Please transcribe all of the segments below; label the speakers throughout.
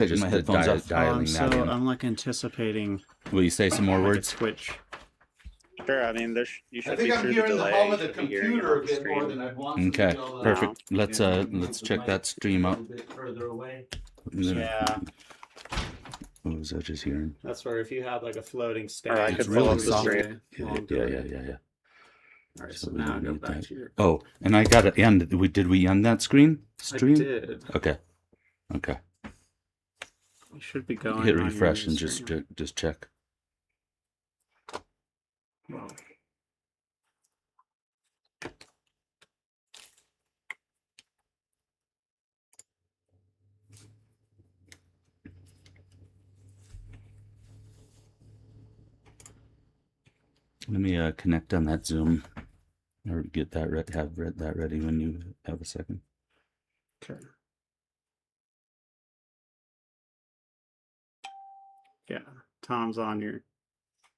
Speaker 1: Taking
Speaker 2: just
Speaker 1: my
Speaker 2: the
Speaker 1: headphones off.
Speaker 2: dialing that in.
Speaker 3: I'm like anticipating
Speaker 1: Will you say some more
Speaker 3: like a
Speaker 1: words?
Speaker 3: switch.
Speaker 4: Sure, I mean, you
Speaker 5: I
Speaker 4: should
Speaker 5: think
Speaker 4: be
Speaker 5: I'm
Speaker 4: through the
Speaker 5: hearing the
Speaker 4: delay.
Speaker 5: hum
Speaker 4: You
Speaker 5: of the
Speaker 4: should be hearing it
Speaker 5: computer
Speaker 4: on
Speaker 5: a
Speaker 4: the
Speaker 5: bit more
Speaker 4: screen.
Speaker 5: than I'd want.
Speaker 1: Okay,
Speaker 5: to be
Speaker 1: perfect. Let's check that stream out.
Speaker 5: further away.
Speaker 3: Yeah,
Speaker 1: What was I just hearing?
Speaker 3: that's where if you have like a floating state,
Speaker 4: I
Speaker 1: It's
Speaker 4: could
Speaker 1: really
Speaker 4: pull up the
Speaker 1: soft.
Speaker 4: stream.
Speaker 1: Yeah.
Speaker 3: All right,
Speaker 1: So
Speaker 3: so
Speaker 1: we
Speaker 3: now
Speaker 1: don't
Speaker 3: go
Speaker 1: need
Speaker 3: back
Speaker 1: that.
Speaker 3: to your.
Speaker 1: Oh, and I got to end. Did we end that stream?
Speaker 3: I
Speaker 1: Stream?
Speaker 3: did.
Speaker 1: Okay.
Speaker 3: You should be going.
Speaker 1: Hit
Speaker 3: on your
Speaker 1: refresh and
Speaker 3: stream.
Speaker 1: just check. Let me connect on that Zoom, or get that have that ready when you have a second.
Speaker 3: Okay. Yeah, Tom's on your.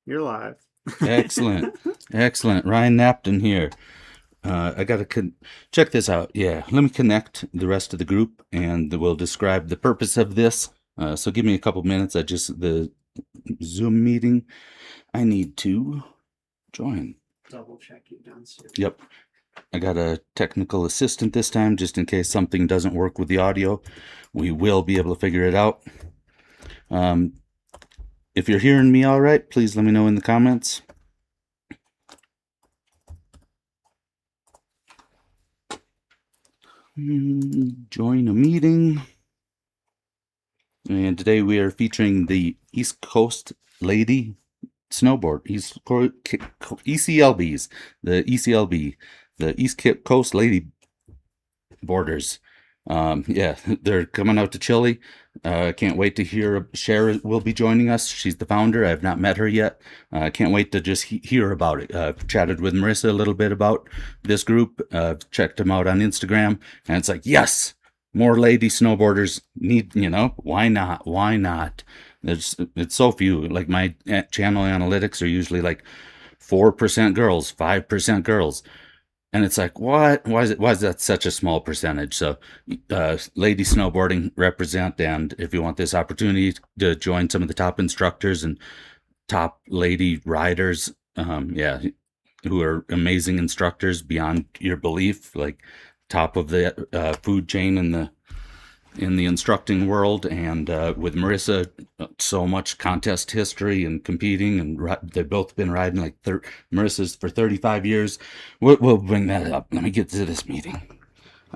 Speaker 3: You're live.
Speaker 1: Excellent. Ryan Napton here. I got to check this out. Yeah, let me connect the rest of the group, and we'll describe the purpose of this. So give me a couple minutes. The Zoom meeting. I need to join.
Speaker 3: Double check you downstairs.
Speaker 1: Yep. I got a technical assistant this time, just in case something doesn't work with the audio. We will be able to figure it out. If you're hearing me all right, please let me know in the comments. Join a meeting. And today we are featuring the East Coast Lady Snowboard, ECLBs, the ECLB, the East Coast Lady Boarders. Yeah, they're coming out to Chile. Can't wait to hear. Cher will be joining us. She's the founder. I have not met her yet. Can't wait to just hear about it. I've chatted with Marisa a little bit about this group. Checked them out on Instagram, and it's like, yes, more lady snowboarders need. Why not? It's so few. Like my channel analytics are usually like 4% girls, 5% girls. And it's like, what? Why is that such a small percentage? So, lady snowboarding represent, and if you want this opportunity to join some of the top instructors and top lady riders, who are amazing instructors beyond your belief, like top of the food chain in the instructing world, and with Marisa, so much contest history and competing, and they've both been riding like Marisa's for 35 years. We'll bring that up. Let me get to this meeting.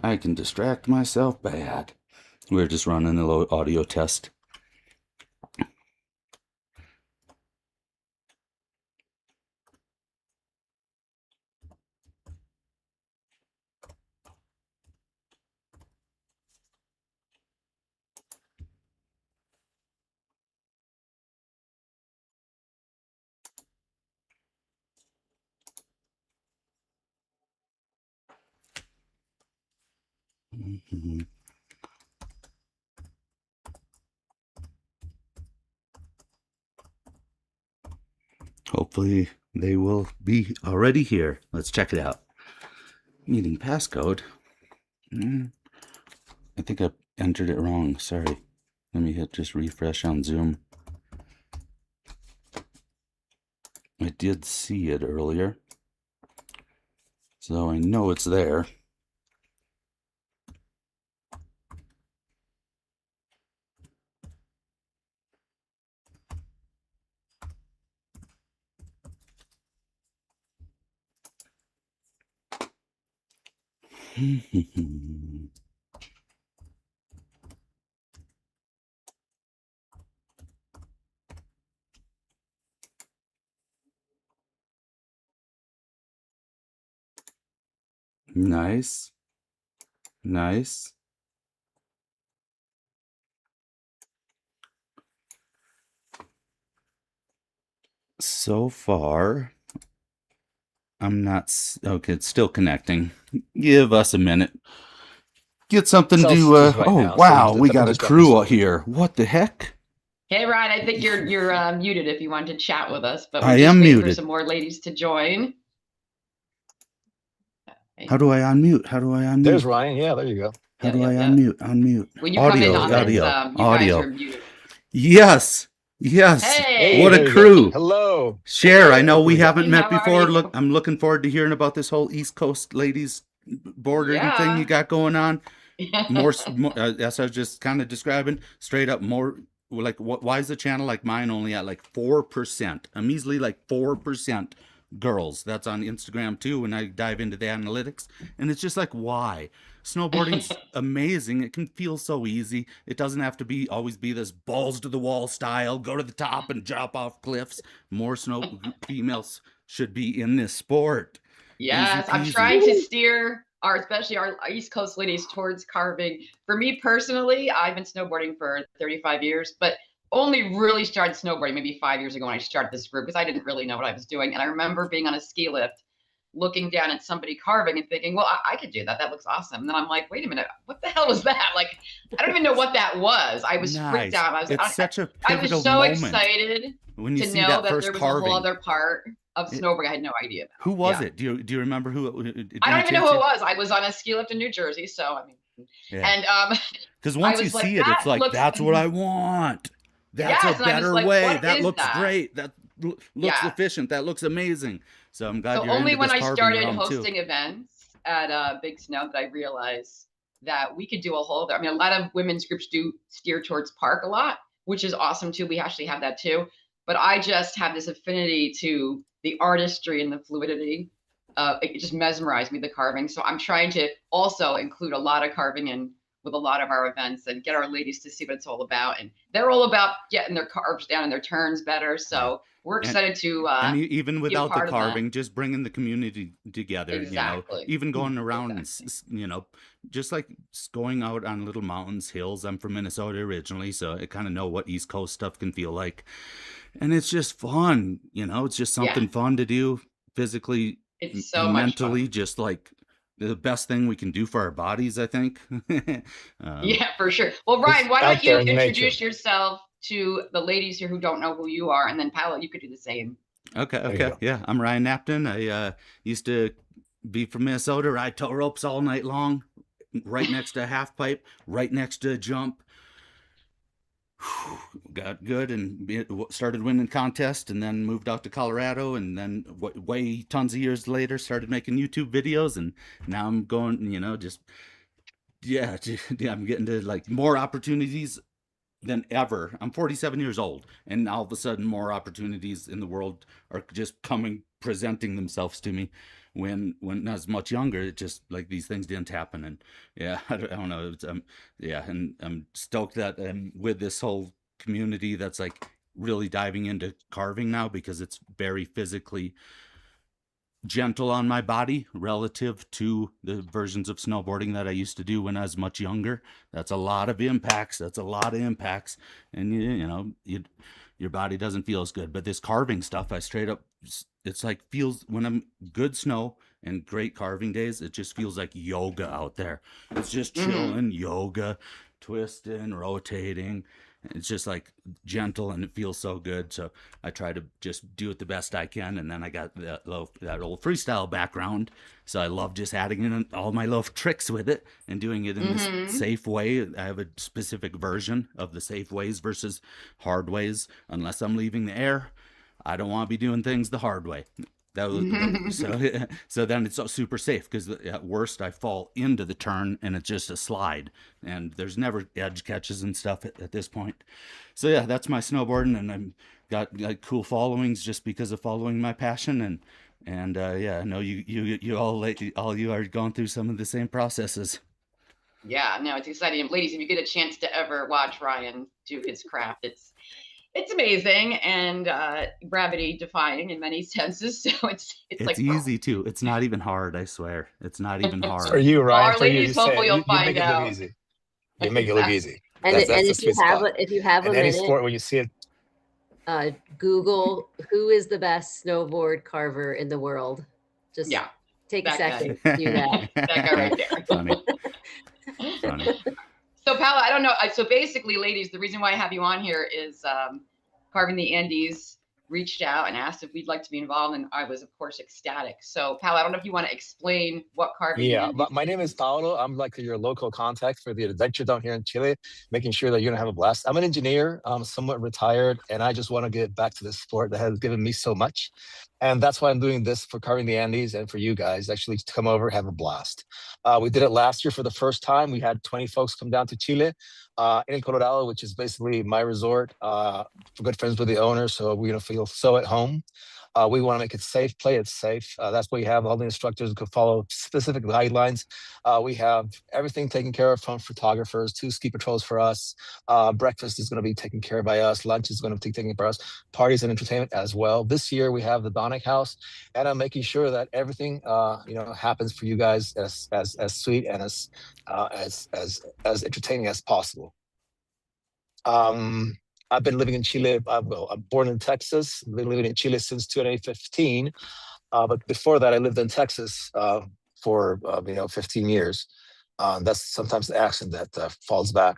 Speaker 1: I can distract myself bad. We're just running a little audio test. Mm-hmm. Hopefully they will be already here. Let's check it out. Meeting passcode. I think I entered it wrong. Sorry. Let me hit just refresh on Zoom. I did see it earlier, so I know it's there. Nice. So far, I'm not. Okay, it's still connecting. Give us a minute. Get something to. Wow, we got a crew here. What the heck?
Speaker 6: Hey, Ryan, I think you're muted if you want to chat with us, but
Speaker 1: I
Speaker 6: we're just
Speaker 1: am
Speaker 6: waiting
Speaker 1: muted.
Speaker 6: for some more ladies to join.
Speaker 1: How do I unmute?
Speaker 5: There's Ryan. Yeah, there you go.
Speaker 1: How
Speaker 6: Yeah,
Speaker 1: do
Speaker 6: yeah,
Speaker 1: I
Speaker 6: yeah.
Speaker 1: unmute? Unmute.
Speaker 6: When you come in on this,
Speaker 1: Audio.
Speaker 6: you guys
Speaker 1: Audio.
Speaker 6: are muted.
Speaker 1: Yes. Yes.
Speaker 6: Hey,
Speaker 1: What a
Speaker 2: there you go.
Speaker 1: crew.
Speaker 2: Hello.
Speaker 1: Cher, I know we haven't
Speaker 6: Team,
Speaker 1: met
Speaker 6: how are
Speaker 1: before.
Speaker 6: you?
Speaker 1: Look, I'm looking forward to hearing about this whole East Coast ladies bordering thing you got going on. As I was just kind of describing, straight up more like why is the channel like mine only at like 4%? A measly like 4% girls. That's on Instagram too when I dive into the analytics. And it's just like, why? Snowboarding's amazing. It can feel so easy. It doesn't have to always be this balls to the wall style, go to the top and drop off cliffs. More snow females should be in this sport.
Speaker 6: Yes, I'm
Speaker 1: Easy peasy.
Speaker 6: trying to steer especially our East Coast ladies towards carving. For me personally, I've been snowboarding for 35 years, but only really started snowboarding maybe 5 years ago when I started this group because I didn't really know what I was doing. And I remember being on a ski lift, looking down at somebody carving and thinking, well, I could do that. That looks awesome. And then I'm like, wait a minute, what the hell was that? Like, I don't even know what that was. I was freaked out.
Speaker 1: It's such a
Speaker 6: I was
Speaker 1: pivotal
Speaker 6: so
Speaker 1: moment
Speaker 6: excited
Speaker 1: when you
Speaker 6: to
Speaker 1: see
Speaker 6: know
Speaker 1: that
Speaker 6: that
Speaker 1: first
Speaker 6: there was
Speaker 1: carving.
Speaker 6: a whole other part of snowboarding I had no idea about.
Speaker 1: Who was
Speaker 6: Yeah.
Speaker 1: it? Do you remember who?
Speaker 6: I don't even know who it was. I was on a ski lift in New Jersey, so I mean, and
Speaker 1: because once you
Speaker 6: was like,
Speaker 1: see it,
Speaker 6: "That
Speaker 1: it's like
Speaker 6: looks-"
Speaker 1: that's what I want. That's
Speaker 6: Yes,
Speaker 1: a
Speaker 6: and I was
Speaker 1: better
Speaker 6: like,
Speaker 1: way.
Speaker 6: "What
Speaker 1: That
Speaker 6: is
Speaker 1: looks
Speaker 6: that?"
Speaker 1: great. That looks
Speaker 6: Yeah.
Speaker 1: efficient. That looks amazing. So I'm glad
Speaker 6: So
Speaker 1: you're
Speaker 6: only
Speaker 1: into
Speaker 6: when
Speaker 1: this
Speaker 6: I
Speaker 1: carving
Speaker 6: started
Speaker 1: realm, too.
Speaker 6: hosting events at Big Snow that I realized that we could do a whole. I mean, a lot of women's groups do steer towards park a lot, which is awesome too. We actually have that too. But I just have this affinity to the artistry and the fluidity. It just mesmerized me, the carving. So I'm trying to also include a lot of carving in with a lot of our events and get our ladies to see what it's all about. And they're all about getting their carves down and their turns better. So we're excited to
Speaker 1: and even without the
Speaker 6: part of that.
Speaker 1: carving, just bringing the community together,
Speaker 6: Exactly.
Speaker 1: you know, even going around and, you know, just like going out on little mountains, hills. I'm from Minnesota originally, so I kind of know what East Coast stuff can feel like. And it's just fun, you know, it's just something fun to do physically
Speaker 6: It's so
Speaker 1: and
Speaker 6: much
Speaker 1: mentally,
Speaker 6: fun.
Speaker 1: just like the best thing we can do for our bodies, I think.
Speaker 6: Yeah, for sure. Well, Ryan, why
Speaker 2: out
Speaker 6: don't you
Speaker 2: there in
Speaker 6: introduce
Speaker 2: nature.
Speaker 6: yourself to the ladies here who don't know who you are, and then Paolo, you could do the same.
Speaker 1: Okay. Yeah, I'm Ryan Napton. I used to be from Minnesota, ride tow ropes all night long, right next to a half pipe, right next to a jump. Got good and started winning contests, and then moved out to Colorado, and then way tons of years later started making YouTube videos, and now I'm going, you know, just I'm getting to like more opportunities than ever. I'm 47 years old, and all of a sudden more opportunities in the world are just presenting themselves to me. When I was much younger, it just like these things didn't happen. And yeah, I don't know. It's, and I'm stoked that I'm with this whole community that's like really diving into carving now, because it's very physically gentle on my body relative to the versions of snowboarding that I used to do when I was much younger. That's a lot of impacts. And you know, your body doesn't feel as good. But this carving stuff, I straight up, it's like feels, when I'm good snow and great carving days, it just feels like yoga out there. It's just chilling, yoga, twisting, rotating. It's just like gentle, and it feels so good. So I try to just do it the best I can. And then I got that old freestyle background, so I love just adding in all my little tricks with it and doing it in this safe way. I have a specific version of the safe ways versus hard ways. Unless I'm leaving the air, I don't want to be doing things the hard way. So then it's super safe, because at worst I fall into the turn and it's just a slide, and there's never edge catches and stuff at this point. So yeah, that's my snowboarding, and I'm got like cool followings just because of following my passion. And yeah, I know you all you are going through some of the same processes.
Speaker 6: Yeah, no, it's exciting. And ladies, if you get a chance to ever watch Ryan do his craft, it's amazing and gravity defying in many senses. So it's like
Speaker 1: easy too. It's not even hard, I swear. It's not even hard.
Speaker 2: For you, Ryan.
Speaker 6: our
Speaker 2: For you,
Speaker 6: ladies,
Speaker 2: you
Speaker 6: hopefully you'll
Speaker 2: you
Speaker 6: find
Speaker 2: make it
Speaker 6: out.
Speaker 2: look easy. You make it look easy.
Speaker 5: And,
Speaker 2: That's the
Speaker 5: if you
Speaker 2: sweet
Speaker 5: have
Speaker 2: spot.
Speaker 5: if you have
Speaker 2: In
Speaker 5: a
Speaker 2: any
Speaker 5: minute,
Speaker 2: sport, when you see it,
Speaker 5: Google who is the best snowboard carver in the world. Just take a
Speaker 6: that guy.
Speaker 5: second to do that.
Speaker 6: That guy right there.
Speaker 1: Funny.
Speaker 6: So Paolo, I don't know. So basically, ladies, the reason why I have you on here is carving the Andes reached out and asked if we'd like to be involved, and I was, of course, ecstatic. So, Pal, I don't know if you want to explain what carving.
Speaker 2: Yeah, my name is Paolo. I'm like your local contact for the adventure down here in Chile, making sure that you're gonna have a blast. I'm an engineer. I'm somewhat retired, and I just want to get back to this sport that has given me so much. And that's why I'm doing this for Carving the Andes and for you guys actually to come over, have a blast. We did it last year for the first time. We had 20 folks come down to Chile, in Colorado, which is basically my resort. We're good friends with the owner, so we're gonna feel so at home. We want to make it safe, play it safe. That's why we have all the instructors who can follow specific guidelines. We have everything taken care of from photographers, 2 ski patrols for us. Breakfast is going to be taken care of by us. Lunch is going to be taken care of us. Parties and entertainment as well. This year we have the Donick House, and I'm making sure that everything happens for you guys as sweet and as entertaining as possible. I've been living in Chile. I'm born in Texas. Been living in Chile since 2015. But before that, I lived in Texas for 15 years. That's sometimes the accent that falls back.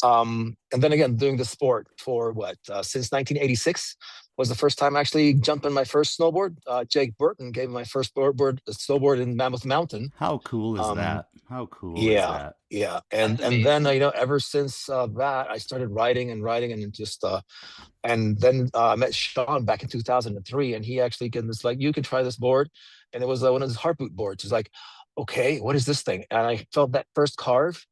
Speaker 2: And then again, doing the sport for since 1986 was the first time I actually jumped on my first snowboard. Jake Burton gave me my first snowboard in Mammoth Mountain.
Speaker 1: How cool is that? How cool is
Speaker 2: Yeah,
Speaker 1: that?
Speaker 2: yeah. And then ever since that, I started writing and just and then I met Sean back in 2003, and he actually was like, you can try this board. And it was one of his heart boot boards. He's like, okay, what is this thing? And I felt that first carve,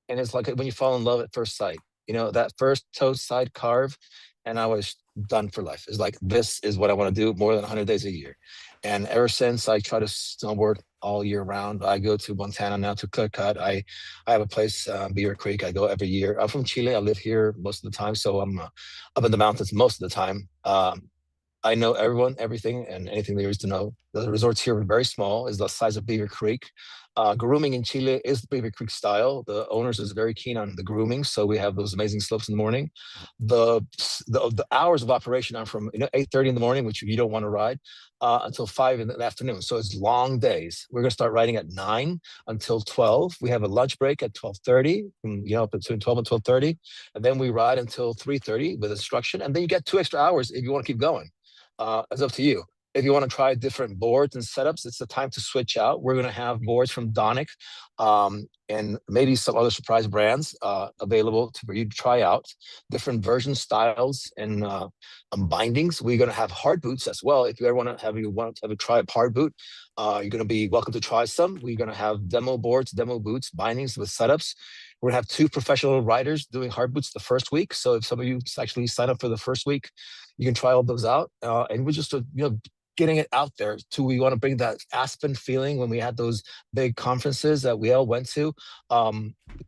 Speaker 2: and it's like when you fall in love at first sight, that first toe side carve, and I was done for life. It's like, this is what I want to do more than 100 days a year. And ever since, I try to snowboard all year round. I go to Montana now to Clear Cut. I have a place, Beaver Creek. I go every year. I'm from Chile. I live here most of the time, so I'm up in the mountains most of the time. I know everyone, everything, and anything there is to know. The resorts here are very small, is the size of Beaver Creek. Grooming in Chile is the Beaver Creek style. The owners is very keen on the grooming, so we have those amazing slopes in the morning. The hours of operation are from 8:30 in the morning, which you don't want to ride, until 5 in the afternoon. So it's long days. We're gonna start riding at 9 until 12. We have a lunch break at 12:30, between 12 and 12:30, and then we ride until 3:30 with instruction, and then you get 2 extra hours if you want to keep going. It's up to you. If you want to try different boards and setups, it's the time to switch out. We're going to have boards from Donick and maybe some other surprise brands available for you to try out. Different versions, styles, and bindings. We're going to have hard boots as well. If you ever want to have a try a hard boot, you're going to be welcome to try some. We're going to have demo boards, demo boots, bindings with setups. We're gonna have 2 professional riders doing hard boots the first week. So if some of you actually sign up for the first week, you can try all those out. And we're just getting it out there too. We want to bring that Aspen feeling when we had those big conferences that we all went to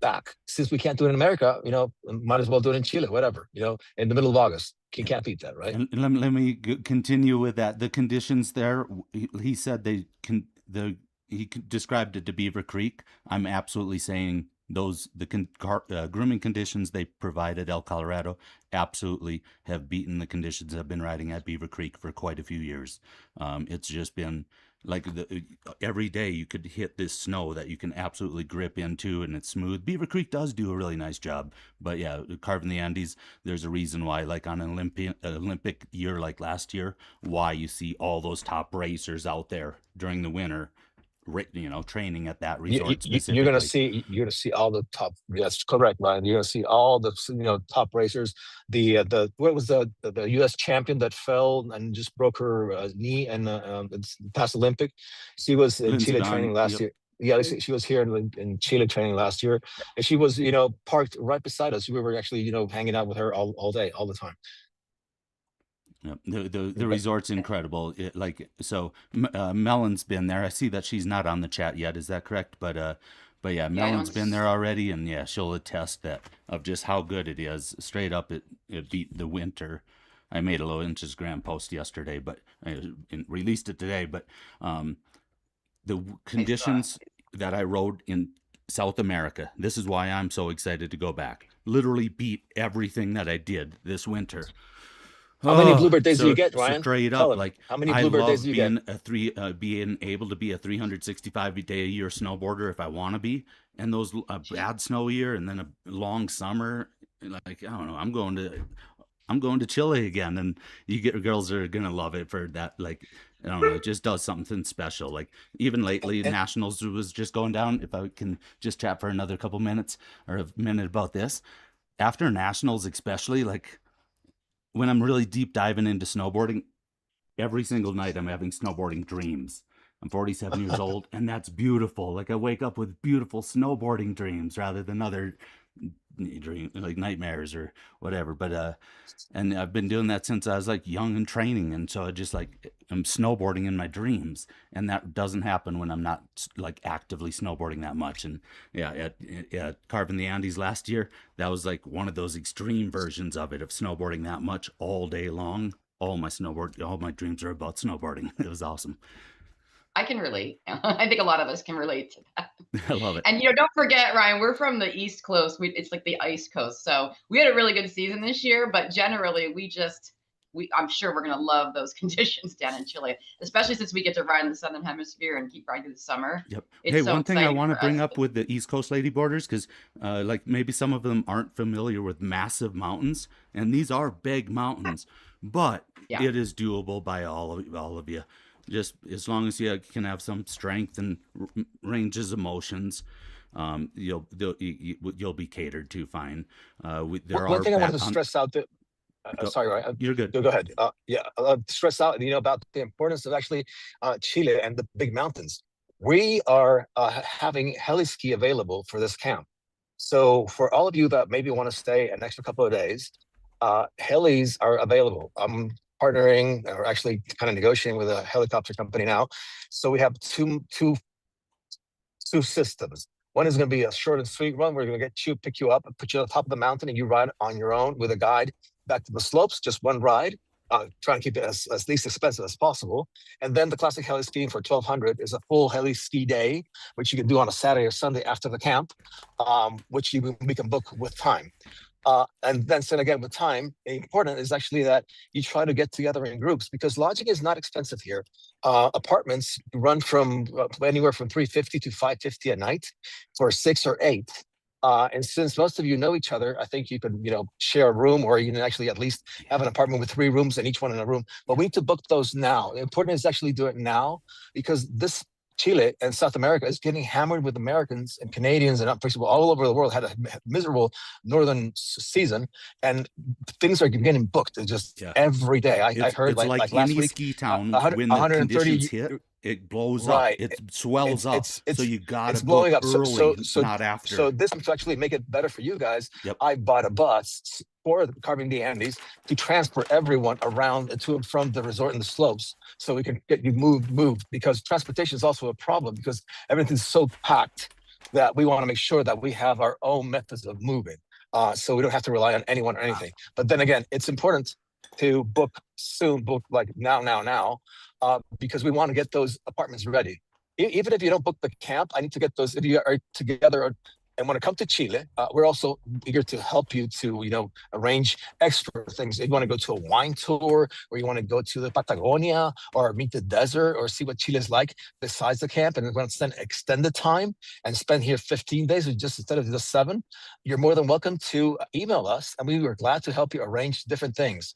Speaker 2: back. Since we can't do it in America, might as well do it in Chile, whatever, in the middle of August. You can't beat that, right?
Speaker 1: And let me continue with that. The conditions there, he said he described it to Beaver Creek. I'm absolutely saying the grooming conditions they provide at El Colorado absolutely have beaten the conditions I've been riding at Beaver Creek for quite a few years. It's just been like every day you could hit this snow that you can absolutely grip into, and it's smooth. Beaver Creek does do a really nice job, but yeah, Carving the Andes, there's a reason why, like on an Olympic year like last year, why you see all those top racers out there during the winter, training at that resort specifically.
Speaker 2: You're gonna see all the top. That's correct, Ryan. You're gonna see all the top racers. What was the U.S. champion that fell and just broke her knee and past Olympic? She was in
Speaker 1: Lindsey
Speaker 2: Chile
Speaker 1: Vonn,
Speaker 2: training last year. Yeah, she was here in Chile training last year, and she was parked right beside us. We were actually hanging out with her all day, all the time.
Speaker 1: Yep. The resort's incredible. Mellen's been there. I see that she's not on the chat yet. Is that correct? But yeah, Mellen's been there already, and yeah, she'll attest that of just how good it is. Straight up, it beat the winter. I made a little Instagram post yesterday, but I released it today. But the conditions that I rode in South America, this is why I'm so excited to go back. Literally beat everything that I did this winter.
Speaker 2: How many bluebird days do you get, Ryan?
Speaker 1: Straight up, like
Speaker 2: how many bluebird days do you get?
Speaker 1: Being able to be a 365 day a year snowboarder if I want to be, and those bad snow year, and then a long summer. Like I don't know, I'm going to Chile again. And girls are going to love it for that. Like, I don't know, it just does something special. Like even lately, Nationals was just going down. If I can just chat for another couple minutes or a minute about this. After Nationals, especially, like when I'm really deep diving into snowboarding, every single night I'm having snowboarding dreams. I'm 47 years old, and that's beautiful. Like I wake up with beautiful snowboarding dreams rather than other dream like nightmares or whatever. But and I've been doing that since I was like young and training, and so I just like I'm snowboarding in my dreams, and that doesn't happen when I'm not like actively snowboarding that much. And yeah, at Carving the Andes last year, that was like one of those extreme versions of it, of snowboarding that much all day long. All my dreams are about snowboarding. It was awesome.
Speaker 6: I can relate. I think a lot of us can relate to that.
Speaker 1: I love it.
Speaker 6: And don't forget, Ryan, we're from the East Coast. It's like the ice coast. So we had a really good season this year, but generally I'm sure we're gonna love those conditions down in Chile, especially since we get to ride in the Southern Hemisphere and keep riding through the summer.
Speaker 1: Yep.
Speaker 6: It's
Speaker 1: hey,
Speaker 6: so
Speaker 1: one thing I
Speaker 6: exciting
Speaker 1: want to
Speaker 6: for
Speaker 1: bring
Speaker 6: us.
Speaker 1: up with the East Coast Lady Boarders, because like maybe some of them aren't familiar with massive mountains, and these are big mountains, but
Speaker 6: Yeah.
Speaker 1: it is doable by all of you. Just as long as you can have some strength and ranges of motions, you'll be catered to fine.
Speaker 2: One thing I wanted to stress out that sorry, Ryan.
Speaker 1: You're good.
Speaker 2: Go ahead. Stress out, about the importance of actually Chile and the big mountains. We are having heli ski available for this camp. So for all of you that maybe want to stay an extra couple of days, helis are available. I'm partnering or actually kind of negotiating with a helicopter company now. So we have two systems. One is going to be a short and sweet run. We're going to pick you up, and put you on top of the mountain, and you ride on your own with a guide back to the slopes, just one ride. Trying to keep it as least expensive as possible. And then the classic heli skiing for $1,200 is a full heli ski day, which you can do on a Saturday or Sunday after the camp, which we can book with time. And then again with time, important is actually that you try to get together in groups, because lodging is not expensive here. Apartments run from anywhere from $350 to $550 a night for 6 or 8. And since most of you know each other, I think you could, share a room, or you can actually at least have an apartment with 3 rooms and each one in a room. But we need to book those now. The important is actually do it now, because this Chile and South America is getting hammered with Americans and Canadians and all over the world. Had a miserable northern season, and things are getting booked just every day. I heard
Speaker 1: it's
Speaker 2: like
Speaker 1: last
Speaker 2: any
Speaker 1: week, ski town when the
Speaker 2: 130
Speaker 1: conditions hit, it blows up. It swells up. So you got to
Speaker 2: blowing
Speaker 1: book
Speaker 2: up
Speaker 1: early,
Speaker 2: so
Speaker 1: not after.
Speaker 2: So this to actually make it better for you guys.
Speaker 1: Yep.
Speaker 2: I bought a bus for Carving the Andes to transport everyone around to and from the resort and the slopes, so we can get you moved, because transportation is also a problem, because everything's so packed that we want to make sure that we have our own methods of moving, so we don't have to rely on anyone or anything. But then again, it's important to book soon, book like now, because we want to get those apartments ready. Even if you don't book the camp, I need to get those. If you are together and want to come to Chile, we're also eager to help you to, arrange extra things. If you want to go to a wine tour, or you want to go to the Patagonia, or meet the desert, or see what Chile is like besides the camp, and want to spend extended time and spend here 15 days instead of just 7, you're more than welcome to email us, and we were glad to help you arrange different things.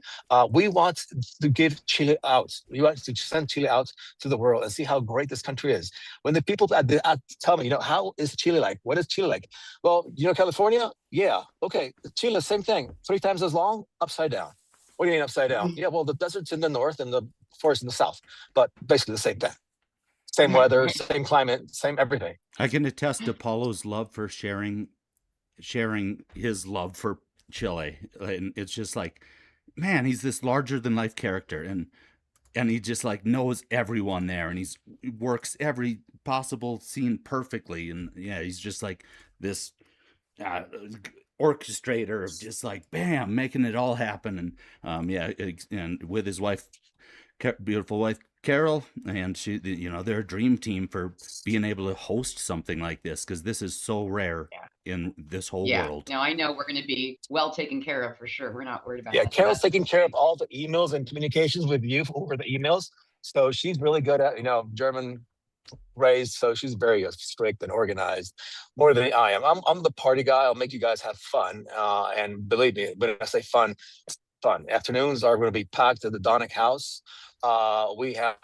Speaker 2: We want to give Chile out. We want to send Chile out to the world and see how great this country is. When the people tell me, how is Chile like? What is Chile like? Well, California? Yeah. Okay. Chile, same thing. 3 times as long, upside down. What do you mean upside down? Yeah, well, the desert's in the north and the forest in the south, but basically the same thing. Same weather, same climate, same everything.
Speaker 1: I can attest to Paulo's love for sharing his love for Chile. And it's just like, man, he's this larger than life character, and he just like knows everyone there, and he works every possible scene perfectly. And yeah, he's just like this orchestrator of just like, bam, making it all happen. And and with his wife, beautiful wife Carol, and she, they're a dream team for being able to host something like this, because this is so rare in this whole world.
Speaker 6: No, I know we're going to be well taken care of for sure. We're not worried about that.
Speaker 2: Yeah, Carol's taking care of all the emails and communications with you over the emails. So she's really good at, German raised, so she's very strict and organized, more than I am. I'm the party guy. I'll make you guys have fun, and believe me, when I say fun fun. Afternoons are going to be packed at the Donick House. We have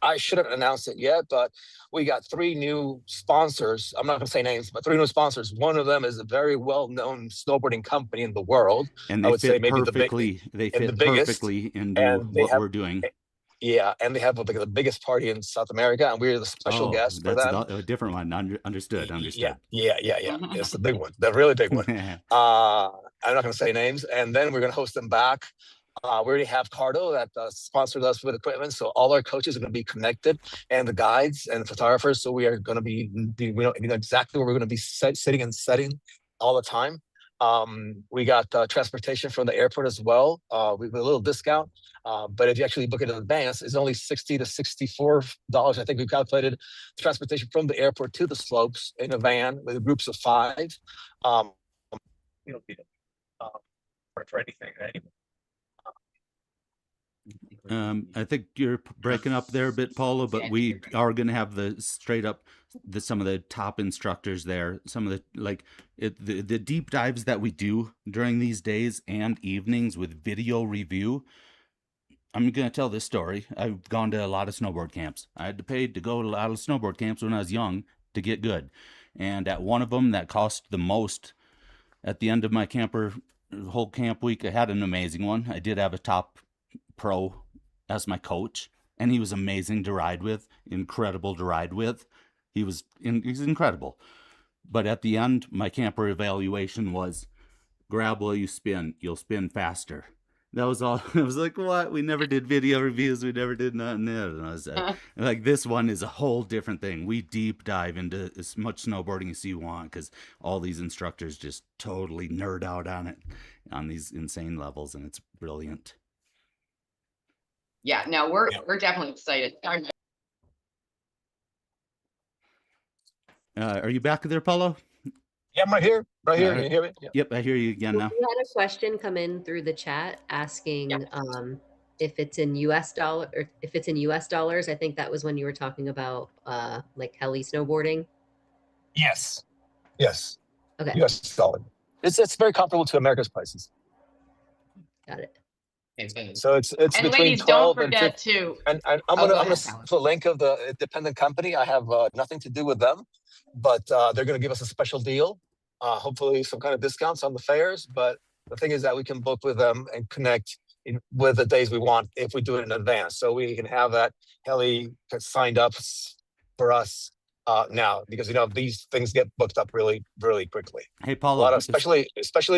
Speaker 2: I shouldn't announce it yet, but we got 3 new sponsors. I'm not going to say names, but 3 new sponsors. One of them is a very well-known snowboarding company in the world.
Speaker 1: And
Speaker 2: I
Speaker 1: they
Speaker 2: would say
Speaker 1: fit
Speaker 2: maybe
Speaker 1: perfectly. They
Speaker 2: and the
Speaker 1: fit
Speaker 2: biggest.
Speaker 1: perfectly into
Speaker 2: And they
Speaker 1: what
Speaker 2: have
Speaker 1: we're doing.
Speaker 2: yeah, and they have like the biggest party in South America, and we're the special
Speaker 1: Oh,
Speaker 2: guests for
Speaker 1: that's
Speaker 2: them.
Speaker 1: a different one. Understood.
Speaker 2: Yeah,
Speaker 1: Understood.
Speaker 2: It's the big one, the really big one. I'm not going to say names. And then we're going to host them back. We already have Cardo that sponsored us with equipment, so all our coaches are going to be connected, and the guides and the photographers. So we are going to be, we know exactly where we're going to be sitting and setting all the time. We got transportation from the airport as well. We have a little discount, but if you actually book it in advance, it's only $60 to $64. I think we calculated transportation from the airport to the slopes in a van with groups of 5. You don't need it for anything. Anyway.
Speaker 1: I think you're breaking up there a bit, Paulo, but we are going to have the straight up some of the top instructors there. Some of the the deep dives that we do during these days and evenings with video review. I'm going to tell this story. I've gone to a lot of snowboard camps. I had to pay to go to a lot of snowboard camps when I was young to get good. And at one of them that cost the most, at the end of my whole camp week, I had an amazing one. I did have a top pro as my coach, and he was amazing to ride with, incredible to ride with. He's incredible. But at the end, my camper evaluation was, grab while you spin, you'll spin faster. That was all. I was like, what? We never did video reviews. We never did nothing. And I was like, this one is a whole different thing. We deep dive into as much snowboarding as you want, because all these instructors just totally nerd out on it on these insane levels, and it's brilliant.
Speaker 6: Yeah, no, we're definitely excited.
Speaker 1: Are you back there, Paulo?
Speaker 2: Yeah, I'm right here. Right here. Can you hear me? Yeah.
Speaker 1: Yep, I hear you again now.
Speaker 5: We had a question come in through the chat asking if it's in US dollar or if it's in US dollars. I think that was when you were talking about like heli snowboarding.
Speaker 2: Yes. Yes.
Speaker 5: Okay.
Speaker 2: US dollar. It's very comparable to America's prices.
Speaker 5: Got it.
Speaker 2: So it's
Speaker 6: And
Speaker 2: between
Speaker 6: ladies,
Speaker 2: 12
Speaker 6: don't
Speaker 2: and
Speaker 6: forget
Speaker 2: 15.
Speaker 6: to.
Speaker 2: And I'm gonna put a link of the independent company. I have nothing to do with them, but they're gonna give us a special deal. Hopefully some kind of discounts on the fares. But the thing is that we can book with them and connect with the days we want if we do it in advance. So we can have that heli signed up for us now, because these things get booked up really, really quickly.
Speaker 1: Hey, Paulo,
Speaker 2: especially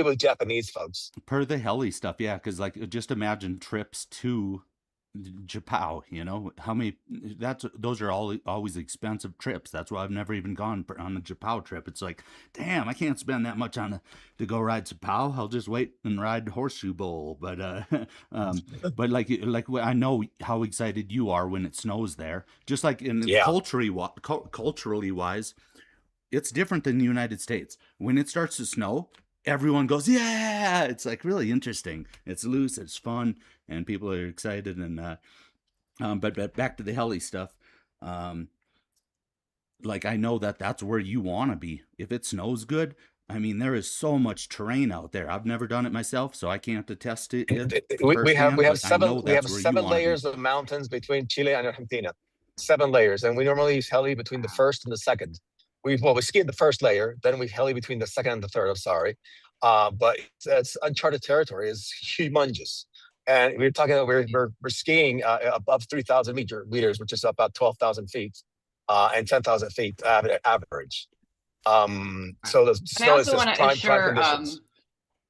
Speaker 2: with Japanese folks.
Speaker 1: Per the heli stuff, yeah, because like just imagine trips to Japan. How many? Those are always expensive trips. That's why I've never even gone on a Japan trip. It's like, damn, I can't spend that much to go ride Japan. I'll just wait and ride Horseshoe Bowl. But but like I know how excited you are when it snows there. Just like culturally wise, it's different than the United States. When it starts to snow, everyone goes, yeah. It's like really interesting. It's loose, it's fun, and people are excited. And but back to the heli stuff. Like I know that's where you want to be. If it snows good, I mean, there is so much terrain out there. I've never done it myself, so I can't attest to it.
Speaker 2: We have 7 layers of mountains between Chile and Argentina. 7 layers, and we normally use heli between the first and the second. We ski in the first layer, then we heli between the second and the third. I'm sorry, but it's uncharted territory. It's humongous, and we're talking. We're skiing above 3,000 meters, which is about 12,000 feet, and 10,000 feet average. So the snow is just prime conditions.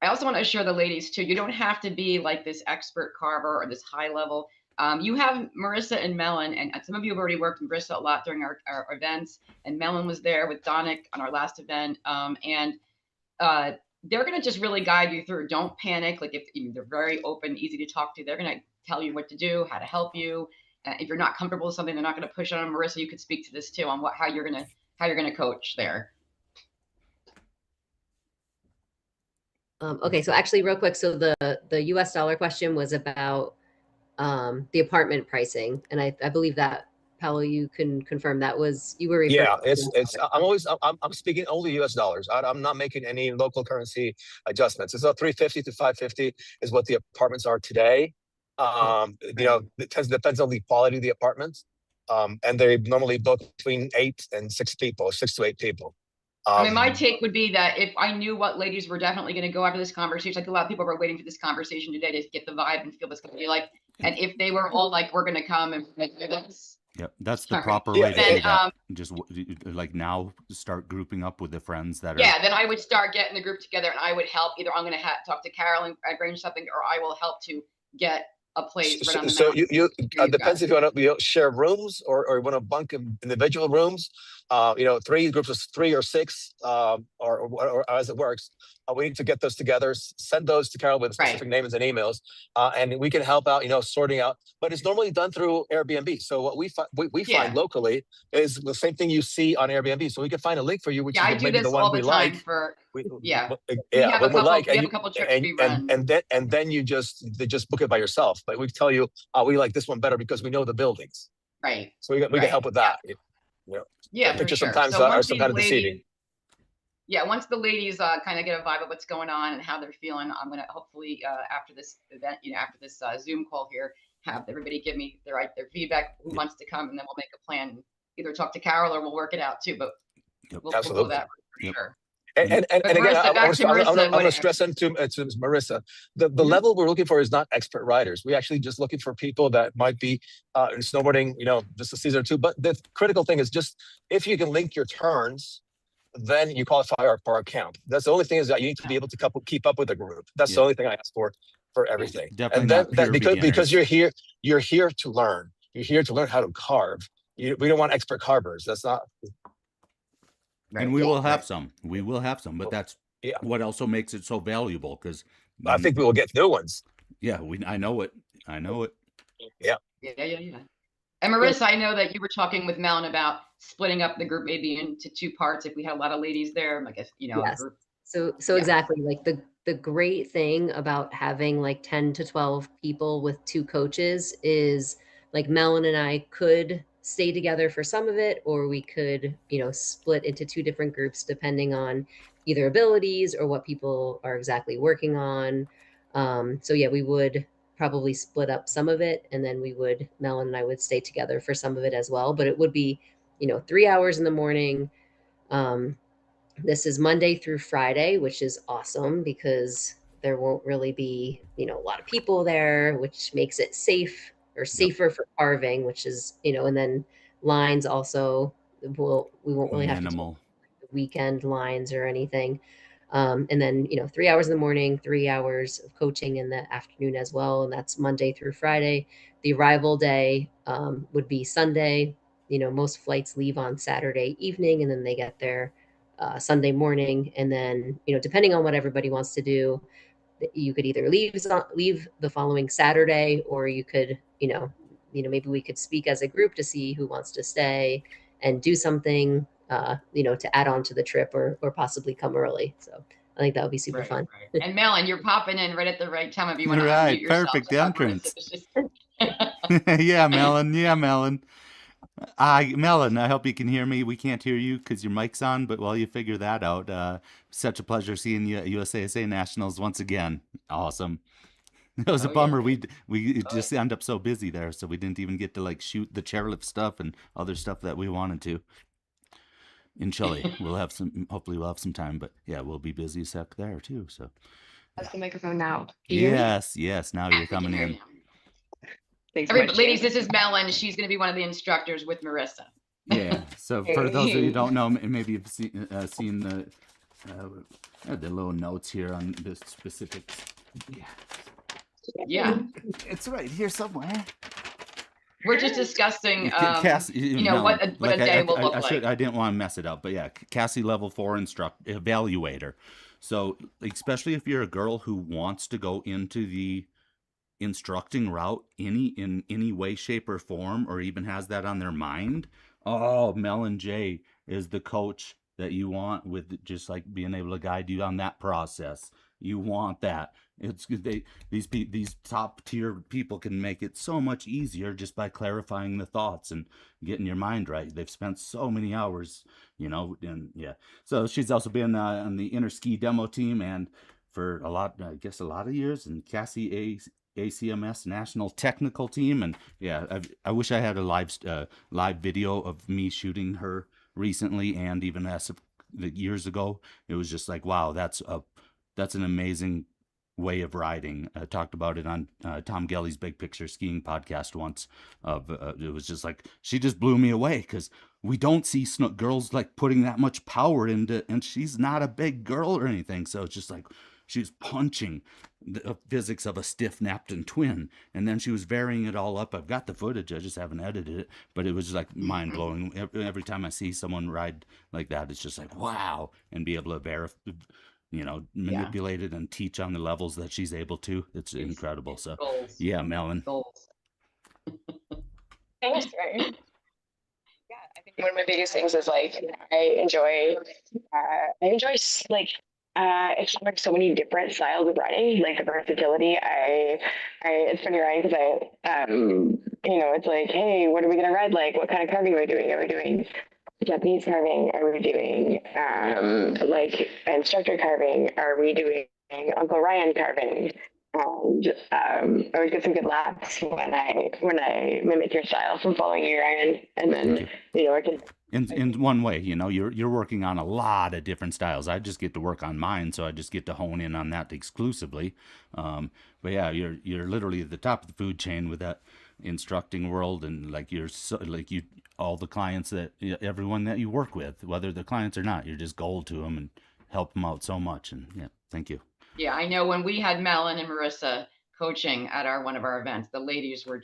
Speaker 6: I also want to assure the ladies too, you don't have to be like this expert carver or this high level. You have Marisa and Mellen, and some of you have already worked in Bristol a lot during our events, and Mellen was there with Donick on our last event. And they're going to just really guide you through. Don't panic. Like they're very open, easy to talk to. They're going to tell you what to do, how to help you. If you're not comfortable with something, they're not going to push on. Marisa, you could speak to this too on how you're going to coach there.
Speaker 5: Okay, so actually real quick, so the US dollar question was about the apartment pricing, and I believe that Paolo, you can confirm that was, you were referring
Speaker 2: Yeah,
Speaker 5: to.
Speaker 2: I'm speaking only US dollars. I'm not making any local currency adjustments. It's about 350 to 550 is what the apartments are today. It depends on the quality of the apartments. And they normally book between 8 and 6 people, 6 to 8 people.
Speaker 6: I mean, my take would be that if I knew what ladies were definitely going to go after this conversation, like a lot of people were waiting for this conversation today to get the vibe and feel this going to be like, and if they were all like, we're going to come and do this.
Speaker 1: Yep, that's the
Speaker 6: Sorry.
Speaker 1: proper
Speaker 2: Yeah,
Speaker 1: way to
Speaker 6: Then,
Speaker 1: do that. Just like now, start grouping up with the friends that are.
Speaker 6: Yeah, then I would start getting the group together, and I would help. Either I'm going to talk to Carol and arrange something, or I will help to get a place right on the
Speaker 2: So
Speaker 6: mountain.
Speaker 2: you
Speaker 6: guys.
Speaker 2: depends if you want to share rooms or you want to bunk in individual rooms. 3 groups of 3 or 6, or as it works. We need to get those together, send those to Carol with specific names and emails, and we can help out, sorting out. But it's normally done through Airbnb. So what we find locally is the same thing you see on Airbnb. So we can find a link for you, which
Speaker 6: I
Speaker 2: is
Speaker 6: do
Speaker 2: maybe
Speaker 6: this
Speaker 2: the one
Speaker 6: all
Speaker 2: we
Speaker 6: the time
Speaker 2: like.
Speaker 6: we have a couple trips we run.
Speaker 2: And then you just book it by yourself. But we tell you, we like this one better because we know the buildings.
Speaker 6: Right.
Speaker 2: So we can help with that.
Speaker 6: Yeah,
Speaker 2: the pictures
Speaker 6: for sure.
Speaker 2: sometimes
Speaker 6: So
Speaker 2: are
Speaker 6: once
Speaker 2: some
Speaker 6: these
Speaker 2: kind of
Speaker 6: ladies,
Speaker 2: deceiving.
Speaker 6: yeah, once the ladies kind of get a vibe of what's going on and how they're feeling, I'm gonna hopefully after this event, after this Zoom call here, have everybody give me their feedback, who wants to come, and then we'll make a plan and either talk to Carol or we'll work it out too. But we'll go that for sure.
Speaker 2: And again,
Speaker 6: Marisa, back to Marisa,
Speaker 2: I want to stress into Marisa, the level we're looking for is not expert riders. We're actually just looking for people that might be in snowboarding, just a season or two. But the critical thing is just if you can link your turns, then you qualify for our account. That's the only thing, is that you need to be able to keep up with the group. That's the only thing I ask for everything.
Speaker 1: Definitely
Speaker 2: and then because you're here to learn. You're here to learn how to carve. We don't want expert carvers. That's not.
Speaker 1: Right. And we will have some. We will have some, but that's what also makes it so valuable, because
Speaker 2: I think we will get new ones.
Speaker 1: Yeah, I know it.
Speaker 2: Yeah.
Speaker 6: And Marisa, I know that you were talking with Mellen about splitting up the group maybe into 2 parts if we had a lot of ladies there. I guess
Speaker 5: Yes. So exactly, like the great thing about having like 10 to 12 people with 2 coaches is like Mellen and I could stay together for some of it, or we could, split into 2 different groups depending on either abilities or what people are exactly working on. So yeah, we would probably split up some of it, and then Mellen and I would stay together for some of it as well. But it would be, 3 hours in the morning. This is Monday through Friday, which is awesome because there won't really be, a lot of people there, which makes it safer for carving, which is, and then lines also we won't really have to do weekend lines or anything. And then, 3 hours in the morning, 3 hours of coaching in the afternoon as well. And that's Monday through Friday. The arrival day would be Sunday. Most flights leave on Saturday evening, and then they get there Sunday morning. And then, depending on what everybody wants to do, you could either leave the following Saturday, or you could, maybe we could speak as a group to see who wants to stay and do something, to add on to the trip, or possibly come early. So I think that would be super fun.
Speaker 6: Right. And Mellen, you're popping in right at the right time if you want to
Speaker 1: unmute
Speaker 6: yourself.
Speaker 1: Perfect entrance. Yeah, Mellen. Mellen, I hope you can hear me. We can't hear you because your mic's on, but while you figure that out, such a pleasure seeing you at USASA Nationals once again. Awesome. It was a bummer.
Speaker 6: Yeah.
Speaker 1: We just end up so busy there, so we didn't even get to like shoot the chairlift stuff and other stuff that we wanted to. In Chile, hopefully we'll have some time, but yeah, we'll be busy as heck there too. So
Speaker 7: that's the microphone now.
Speaker 1: Yes, now you're coming in.
Speaker 7: Thanks,
Speaker 6: ladies, this is Mellen. She's going to be one of the instructors with Marisa.
Speaker 1: Yeah. So for those of you who don't know, maybe you've seen the little notes here on the specifics.
Speaker 6: Yeah.
Speaker 1: It's right here somewhere.
Speaker 6: We're just discussing,
Speaker 1: Cassie,
Speaker 6: what a day will look like.
Speaker 1: I didn't want to mess it up, but yeah, Cassie level 4 evaluator. So especially if you're a girl who wants to go into the instructing route in any way, shape, or form, or even has that on their mind, Mellen J is the coach that you want, with just like being able to guide you on that process. You want that. These top tier people can make it so much easier just by clarifying the thoughts and getting your mind right. They've spent so many hours, and yeah. So she's also been on the inner ski demo team and for a lot of years, and Cassie ACMS national technical team. And yeah, I wish I had a live video of me shooting her recently, and even years ago. It was just like, wow, that's an amazing way of riding. I talked about it on Tom Gelly's Big Picture Skiing podcast once. It was just like, she just blew me away, because we don't see girls like putting that much power into, and she's not a big girl or anything. So it's just like, she was punching the physics of a stiff Napton twin, and then she was varying it all up. I've got the footage, I just haven't edited it, but it was like mind blowing. Every time I see someone ride like that, it's just like, wow, and be able to verify, manipulate it and teach on the levels that she's able to. It's incredible. So
Speaker 6: Goals.
Speaker 1: yeah, Mellen.
Speaker 6: Goals.
Speaker 7: Thanks, right? Yeah, I think one of my biggest things is like I enjoy like exploring so many different styles of riding, like the versatility. It's funny, right? Because it's like, hey, what are we gonna ride? Like, what kind of carving are we doing? Are we doing Japanese carving? Are we doing like instructor carving? Are we doing Uncle Ryan carving? And I always get some good laughs when I mimic your style from following you, Ryan. And then I can.
Speaker 1: In one way, you're working on a lot of different styles. I just get to work on mine, so I just get to hone in on that exclusively. But yeah, you're literally at the top of the food chain with that instructing world, and like all the clients everyone that you work with, whether they're clients or not, you're just gold to them and help them out so much. And yeah, thank you.
Speaker 6: Yeah, I know when we had Mellen and Marisa coaching at one of our events, the ladies were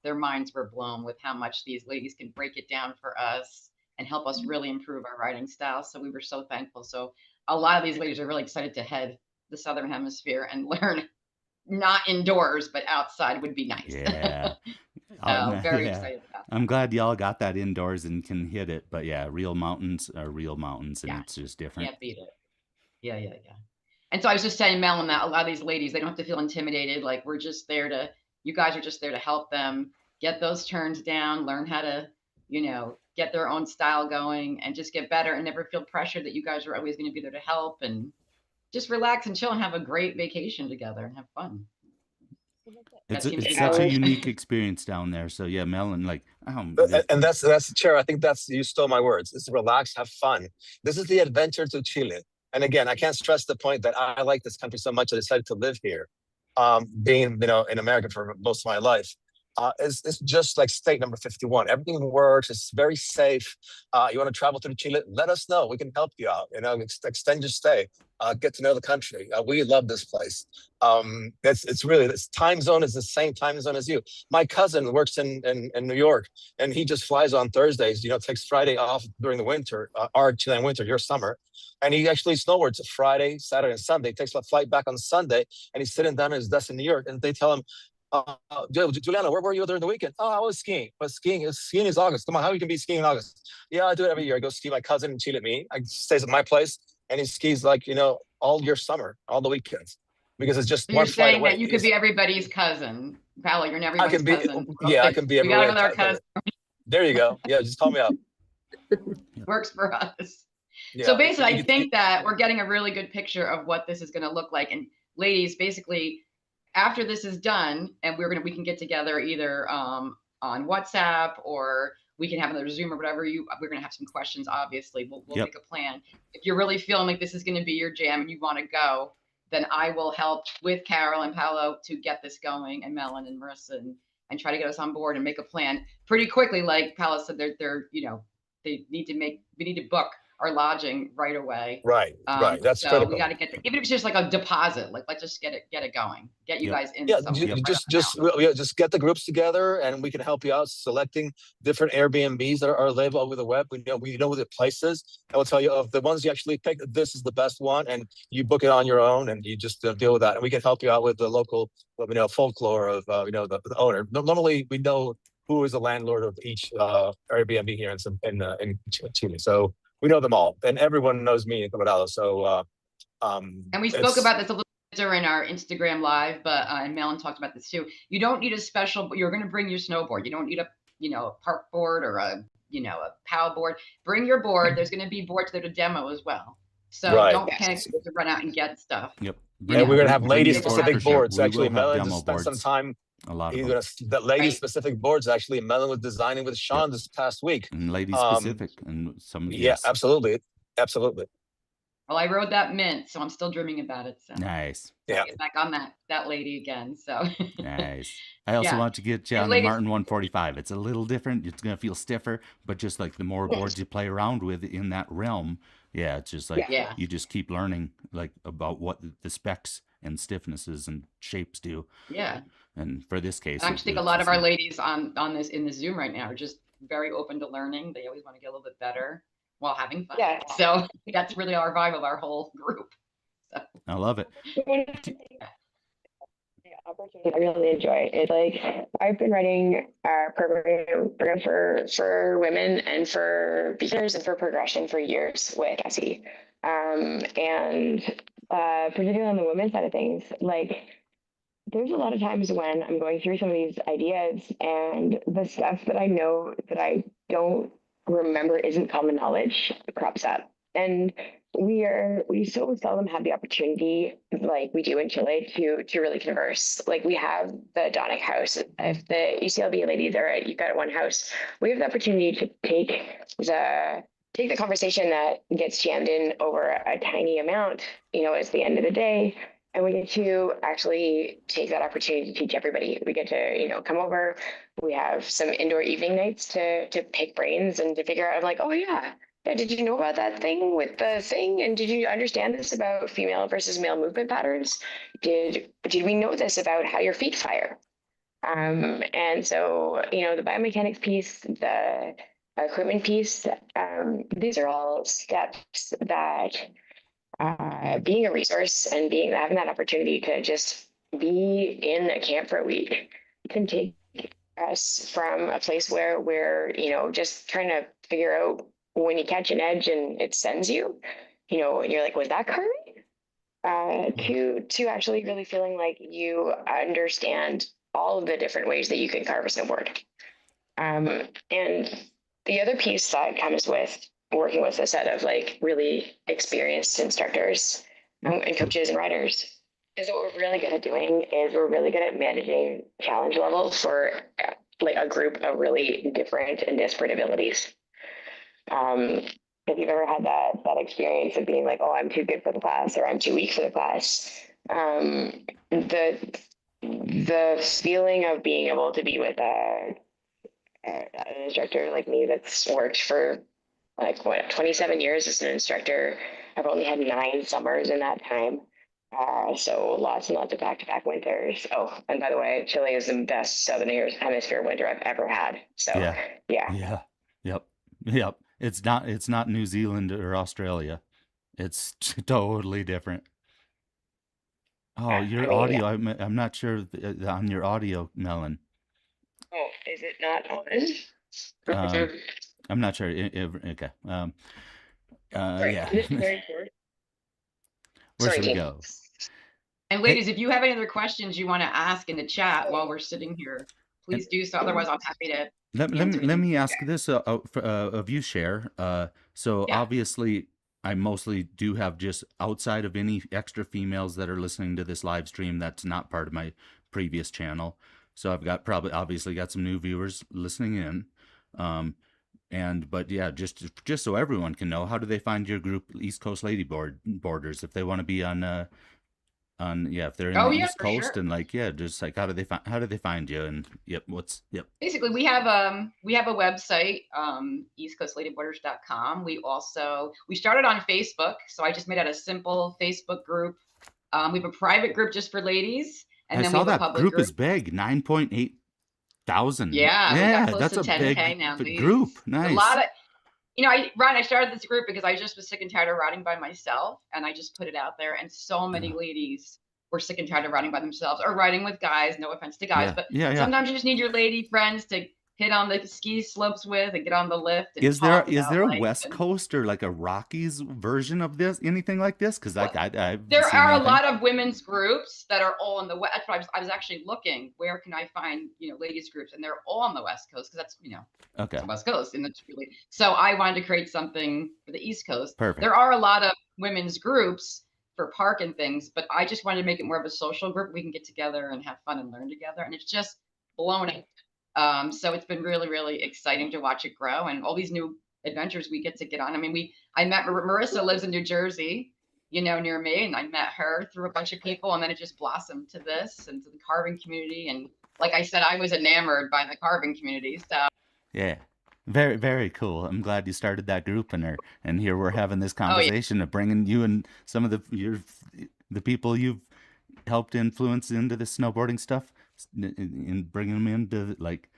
Speaker 6: their minds were blown with how much these ladies can break it down for us and help us really improve our riding style. So we were so thankful. So a lot of these ladies are really excited to head the Southern Hemisphere and learn, not indoors, but outside would be nice.
Speaker 1: Yeah.
Speaker 6: Very excited about that.
Speaker 1: I'm glad y'all got that indoors and can hit it. But yeah, real mountains are real mountains, and it's just different.
Speaker 6: Can't beat it. Yeah. And so I was just saying, Mellen, that a lot of these ladies, they don't have to feel intimidated. Like, you guys are just there to help them get those turns down, learn how to, get their own style going, and just get better, and never feel pressure that you guys are always going to be there to help, and just relax and chill and have a great vacation together and have fun.
Speaker 1: It's such a unique experience down there. So yeah, Mellen,
Speaker 2: and that's Cher. I think you stole my words. It's relax, have fun. This is the adventure to Chile. And again, I can't stress the point that I like this country so much I decided to live here. Being in America for most of my life. It's just like state number 51. Everything works. It's very safe. You want to travel to Chile? Let us know. We can help you out. Extend your stay. Get to know the country. We love this place. This time zone is the same time zone as you. My cousin works in New York, and he just flies on Thursdays. Takes Friday off during the winter, our Chilean winter, your summer, and he actually snowboards Friday, Saturday, and Sunday. Takes a flight back on Sunday, and he's sitting down at his desk in New York, and they tell him, Juliana, where were you during the weekend? Oh, I was skiing. But skiing is August. Come on, how you can be skiing in August? Yeah, I do it every year. I go ski my cousin in Chile. I stays at my place, and he skis all year summer, all the weekends, because it's just one flight away.
Speaker 6: That you could be everybody's cousin, Paolo. You're everyone's cousin.
Speaker 2: I can be everyone's cousin. There you go. Yeah, just call me up.
Speaker 6: Works for us.
Speaker 2: Yeah.
Speaker 6: So basically, I think that we're getting a really good picture of what this is going to look like. And ladies, basically, after this is done, and we can get together either on WhatsApp, or we can have another Zoom or whatever. We're going to have some questions. Obviously, we'll make a plan. If you're really feeling like this is going to be your jam and you want to go, then I will help with Carol and Paolo to get this going, and Mellen and Marisa, and try to get us on board and make a plan pretty quickly. Like Paolo said, we need to book our lodging right away.
Speaker 2: Right. That's
Speaker 6: so
Speaker 2: critical.
Speaker 6: We got to get even if it's just like a deposit. Like, let's just get it going. Get you guys in.
Speaker 2: Yeah, just get the groups together, and we can help you out selecting different Airbnbs that are available over the web. We know the places. I will tell you of the ones you actually pick. This is the best one, and you book it on your own, and you just deal with that. And we can help you out with the local, folklore of the owner. Normally, we know who is the landlord of each Airbnb here in Chile. So we know them all, and everyone knows me in Colorado. So
Speaker 6: And we spoke about this a little bit during our Instagram live, but and Mellen talked about this too. You don't need a special, you're going to bring your snowboard. You don't need a, a park board or a POW board. Bring your board. There's going to be boards there to demo as well. So
Speaker 2: Right.
Speaker 6: don't panic to run out and get stuff.
Speaker 1: Yep.
Speaker 2: And we're going to have
Speaker 1: Bring your board
Speaker 2: lady-specific
Speaker 1: for sure.
Speaker 2: boards.
Speaker 1: We
Speaker 2: Actually,
Speaker 1: will have
Speaker 2: Mellen
Speaker 1: demo
Speaker 2: just spent some
Speaker 1: boards.
Speaker 2: time.
Speaker 1: A lot of
Speaker 2: He's
Speaker 1: them.
Speaker 2: The lady-specific boards, actually, Mellen was designing with Sean this past week.
Speaker 1: And lady specific. And some.
Speaker 2: Yeah,
Speaker 1: Yes.
Speaker 2: absolutely. Absolutely.
Speaker 6: Well, I rode that mint, so I'm still dreaming about it. So
Speaker 1: Nice.
Speaker 2: Yeah.
Speaker 6: get back on that lady again. So
Speaker 1: Nice. I also
Speaker 6: Yeah.
Speaker 1: want to get you
Speaker 6: And
Speaker 1: on the
Speaker 6: ladies-
Speaker 1: Martin 145. It's a little different. It's going to feel stiffer, but just like the more boards you play around with in that realm, yeah, it's just like
Speaker 6: Yeah.
Speaker 1: you just keep learning like about what the specs and stiffnesses and shapes do.
Speaker 6: yeah.
Speaker 1: And for this case,
Speaker 6: I just think a lot of our ladies on this in the Zoom right now are just very open to learning. They always want to get a little bit better while having fun.
Speaker 7: Yeah.
Speaker 6: So that's really our vibe of our whole group.
Speaker 1: I love it.
Speaker 7: Opportunity I really enjoy is like I've been writing a program for women and for beginners and for progression for years with Cassie. And particularly on the women's side of things, like there's a lot of times when I'm going through some of these ideas and the stuff that I know that I don't remember isn't common knowledge crops up. And we so seldom have the opportunity like we do in Chile to really converse. Like we have the Donick House. If the ECLB ladies are at You've Got One House, we have the opportunity to take the conversation that gets jammed in over a tiny amount, at the end of the day. And we get to actually take that opportunity to teach everybody. We get to, come over. We have some indoor evening nights to pick brains and to figure out like, oh yeah, did you know about that thing with the thing? And did you understand this about female versus male movement patterns? Did we know this about how your feet fire? And so, the biomechanics piece, the equipment piece, these are all steps that being a resource and having that opportunity to just be in a camp for a week can take us from a place where we're, just trying to figure out when you catch an edge and it sends you, and you're like, was that carving? To actually really feeling like you understand all of the different ways that you can carve a snowboard. And the other piece that comes with working with a set of like really experienced instructors and coaches and riders is what we're really good at doing is we're really good at managing challenge levels for like a group of really different and disparate abilities. If you've ever had that experience of being like, oh, I'm too good for the class or I'm too weak for the class, the feeling of being able to be with an instructor like me that's worked for 27 years as an instructor. I've only had 9 summers in that time. So lots and lots of back-to-back winters. Oh, and by the way, Chile is the best Southern Hemisphere winter I've ever had. So yeah.
Speaker 1: Yep. It's not New Zealand or Australia. It's totally different. Oh, your audio. I'm not sure on your audio, Mellen.
Speaker 7: Oh, is it not on?
Speaker 1: I'm not sure. Okay. Yeah. Where should we go?
Speaker 6: And ladies, if you have any other questions you want to ask in the chat while we're sitting here, please do so. Otherwise, I'm happy to.
Speaker 1: Let me ask this of you, Cher. So obviously, I mostly do have just outside of any extra females that are listening to this live stream. That's not part of my previous channel. So I've got obviously got some new viewers listening in. But yeah, just so everyone can know, how do they find your group, East Coast Lady Boarders, if they want to be on if they're in the East Coast, and just like how do they find you? And basically we have a website, eastcoastladyboarders.com. We started on Facebook, so I just made out a simple Facebook group. We have a private group just for ladies, and then we have a public group is big, 9.8 thousand.
Speaker 6: Yeah,
Speaker 1: that's a
Speaker 6: 10K
Speaker 1: big
Speaker 6: now,
Speaker 1: group. Nice.
Speaker 6: A lot of, I started this group because I just was sick and tired of riding by myself, and I just put it out there, and so many ladies were sick and tired of riding by themselves or riding with guys. No offense to guys, but sometimes you just need your lady friends to hit on the ski slopes with and get on the lift and
Speaker 1: Is there
Speaker 6: talk about
Speaker 1: a
Speaker 6: life.
Speaker 1: West
Speaker 6: And
Speaker 1: Coast or like a Rockies version of this? Anything like this? Because
Speaker 6: Well,
Speaker 1: I've
Speaker 6: there
Speaker 1: seen
Speaker 6: are a
Speaker 1: anything.
Speaker 6: lot of women's groups that are all on the West. I was actually looking, where can I find, ladies groups, and they're all on the West Coast, because that's,
Speaker 1: Okay,
Speaker 6: it's the West Coast, and it's really, so I wanted to create something for the East Coast.
Speaker 1: perfect.
Speaker 6: There are a lot of women's groups for park and things, but I just wanted to make it more of a social group. We can get together and have fun and learn together, and it's just blown up. So it's been really, really exciting to watch it grow, and all these new adventures we get on. I mean, I met Marisa, lives in New Jersey, near me, and I met her through a bunch of people, and then it just blossomed to this and to the carving community. And like I said, I was enamored by the carving community. So
Speaker 1: Yeah. Very, very cool. I'm glad you started that group, and here we're having this conversation of bringing you and some of the people you've helped influence into the snowboarding stuff, and bringing them into like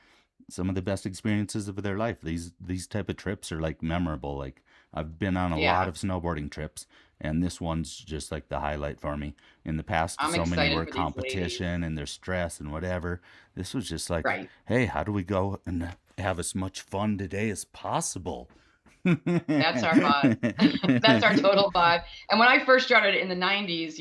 Speaker 1: some of the best experiences of their life. These type of trips are like memorable. Like I've been on a lot of snowboarding trips, and this one's just like the highlight for me. In the past,
Speaker 6: I'm
Speaker 1: so many
Speaker 6: excited
Speaker 1: were
Speaker 6: for these
Speaker 1: competition and their stress and whatever. This was just like,
Speaker 6: right.
Speaker 1: hey, how do we go and have as much fun today as possible?
Speaker 6: That's our vibe. That's our total vibe. And when I first started in the 90s,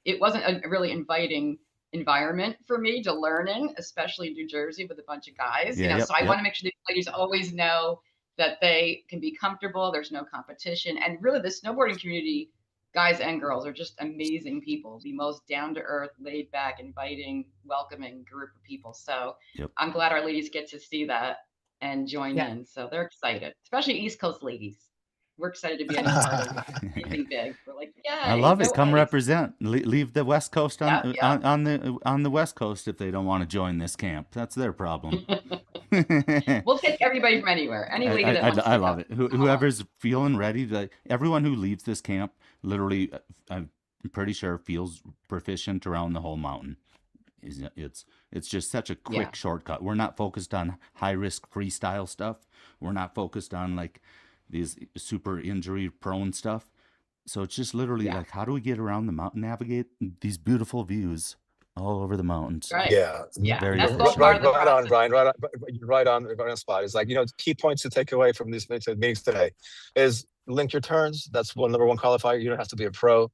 Speaker 6: it wasn't a really inviting environment for me to learn in, especially in New Jersey with a bunch of guys.
Speaker 1: Yeah,
Speaker 6: So I want to make sure these ladies always know that they can be comfortable. There's no competition. And really, the snowboarding community, guys and girls, are just amazing people. The most down to earth, laid back, inviting, welcoming group of people. So I'm glad our ladies get to see that and join in. So they're excited, especially East Coast ladies. We're excited to be any part of anything big. We're like, yeah,
Speaker 1: I love it. Come represent. Leave the West Coast on the West Coast if they don't want to join this camp. That's their problem.
Speaker 6: We'll take everybody from anywhere. Any lady that wants to
Speaker 1: I love
Speaker 6: go.
Speaker 1: it. Whoever's feeling ready, everyone who leaves this camp, literally, I'm pretty sure feels proficient around the whole mountain. It's just such a quick shortcut. We're not focused on high risk freestyle stuff. We're not focused on like these super injury prone stuff. So it's just literally like, how do we get around the mountain, navigate these beautiful views all over the mountains?
Speaker 6: Right.
Speaker 2: Yeah.
Speaker 1: Very
Speaker 6: That's
Speaker 1: efficient.
Speaker 6: part of the
Speaker 2: Right on,
Speaker 6: process.
Speaker 2: Brian. Right on spot. It's like, key points to take away from these meetings today is link your turns. That's number one qualifier. You don't have to be a pro.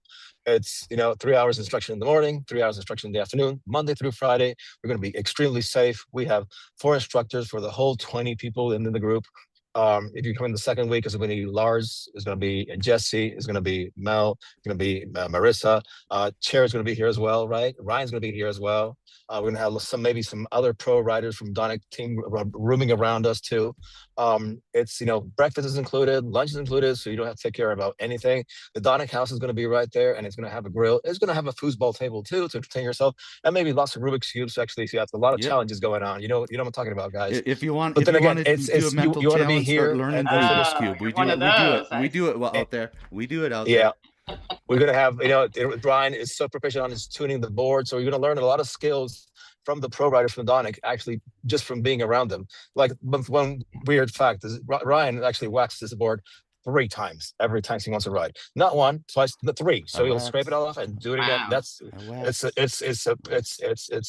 Speaker 2: It's 3 hours instruction in the morning, 3 hours instruction in the afternoon, Monday through Friday. We're going to be extremely safe. We have 4 instructors for the whole 20 people in the group. If you come in the second week, it's going to be Lars, it's going to be Jesse, it's going to be Mel, it's going to be Marisa. Cher is going to be here as well, right? Ryan's going to be here as well. We're going to have maybe some other pro riders from Donic team rooming around us too. It's breakfast is included, lunch is included, so you don't have to take care about anything. The Donic house is going to be right there, and it's going to have a grill. It's going to have a foosball table too to entertain yourself, and maybe lots of Rubik's cubes. Actually, so you have a lot of challenges going on. You know what I'm talking about, guys.
Speaker 1: If you want,
Speaker 2: But then again,
Speaker 1: to do a mental
Speaker 2: you want to be
Speaker 1: challenge,
Speaker 2: here
Speaker 1: start learning
Speaker 2: and
Speaker 1: Rubik's Cube. We do it out there. We do it out there.
Speaker 2: We're gonna have, Brian is so proficient on his tuning the board, so you're gonna learn a lot of skills from the pro riders from Donic, actually just from being around them. Like one weird fact is Ryan actually waxes his board 3 times every time he wants to ride. Not 1, twice, but 3. So he'll scrape it all off and do it again. That's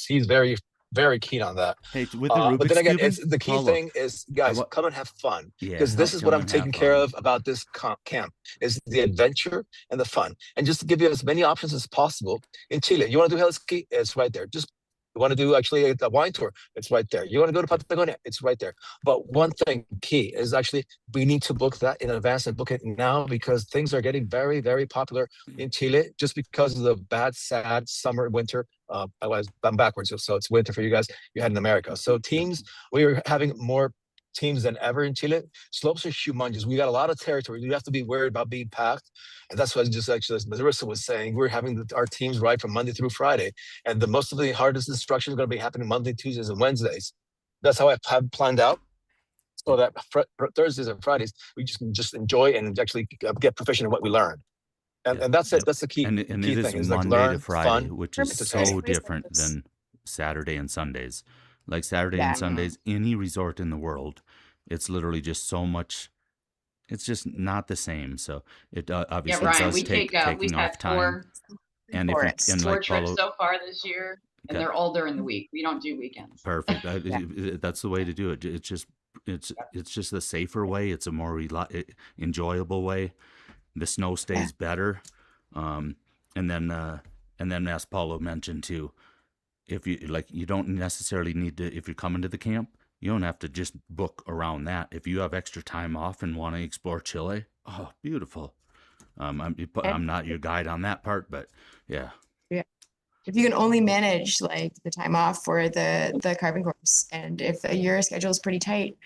Speaker 2: he's very, very keen on that.
Speaker 1: Hey, with the Rubik's
Speaker 2: but then again,
Speaker 1: Cubing,
Speaker 2: the key thing is, guys, come and have fun.
Speaker 1: Yeah,
Speaker 2: Because this is what I'm taking care of about this camp, is the adventure and the fun. And just to give you as many options as possible. In Chile, you want to do heli-ski? It's right there. You want to do actually a wine tour? It's right there. You want to go to Patagonia? It's right there. But one thing key is actually we need to book that in advance and book it now, because things are getting very, very popular in Chile just because of the bad, sad summer, winter. I'm backwards, so it's winter for you guys. You had in America. So teams, we are having more teams than ever in Chile. Slopes are humongous. We got a lot of territory. You have to be worried about being packed. And that's what just actually, as Marisa was saying, we're having our teams ride from Monday through Friday. And the most of the hardest instruction is going to be happening Monday, Tuesdays, and Wednesdays. That's how I have planned out. So that Thursdays and Fridays, we just enjoy and actually get proficient in what we learn. And that's it. That's the key.
Speaker 1: And
Speaker 2: key
Speaker 1: it is
Speaker 2: thing. It's
Speaker 1: Monday
Speaker 2: like
Speaker 1: to Friday,
Speaker 2: fun,
Speaker 1: which is so different than Saturday and Sundays. Like Saturday and Sundays, any resort in the world, it's literally just so much. It's just not the same. So it obviously
Speaker 6: Ryan,
Speaker 1: does take taking
Speaker 6: we've
Speaker 1: off
Speaker 6: had
Speaker 1: time. And if
Speaker 6: four
Speaker 1: like
Speaker 6: trips so far this year. and they're all during the week. We don't do weekends.
Speaker 1: Perfect. That's the way to do it. It's just a safer way. It's a more enjoyable way. The snow stays better. And then as Paulo mentioned too, if you like, you don't necessarily need to, if you're coming to the camp, you don't have to just book around that. If you have extra time off and want to explore Chile, oh, beautiful. I'm not your guide on that part, but yeah.
Speaker 8: If you can only manage like the time off for the carving course, and if your schedule is pretty tight,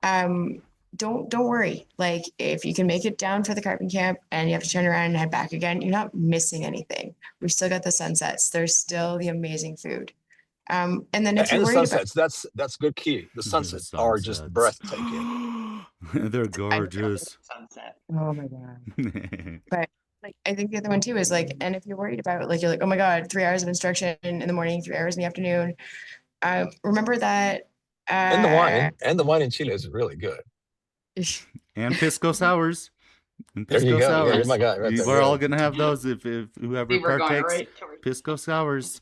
Speaker 8: don't worry. Like if you can make it down for the carving camp and you have to turn around and head back again, you're not missing anything. We've still got the sunsets. There's still the amazing food. And then if
Speaker 2: And
Speaker 8: you're
Speaker 2: the
Speaker 8: worried
Speaker 2: sunsets, that's good key. The sunsets are just breathtaking.
Speaker 1: They're gorgeous.
Speaker 6: Sunset.
Speaker 8: oh my God. But like I think the other one too is like, and if you're worried about like, you're like, oh my God, 3 hours of instruction in the morning, 3 hours in the afternoon. Remember that.
Speaker 2: And the wine in Chile is really good.
Speaker 1: And pisco sours. And
Speaker 2: There you
Speaker 1: pisco
Speaker 2: go.
Speaker 1: sours.
Speaker 2: Yeah, my God, right there,
Speaker 1: We're
Speaker 2: yeah.
Speaker 1: all gonna have those if whoever
Speaker 6: We were going
Speaker 1: partakes.
Speaker 6: right towards
Speaker 1: Pisco sours.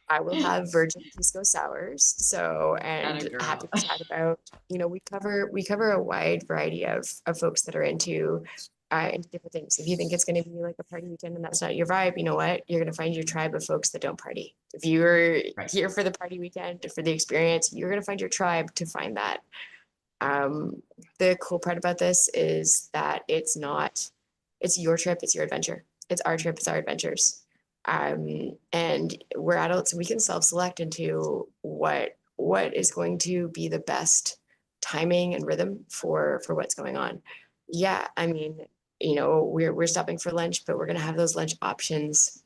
Speaker 8: I will have virgin pisco sours. So, and
Speaker 6: Atta girl.
Speaker 8: happy to chat about, we cover a wide variety of folks that are into different things. If you think it's going to be like a party weekend and that's not your vibe, you know what? You're going to find your tribe of folks that don't party. If you're here for the party weekend, for the experience, you're going to find your tribe to find that. The cool part about this is that it's your trip, it's your adventure. It's our trip, it's our adventures. And we're adults, we can self-select into what is going to be the best timing and rhythm for what's going on. Yeah, I mean, we're stopping for lunch, but we're going to have those lunch options.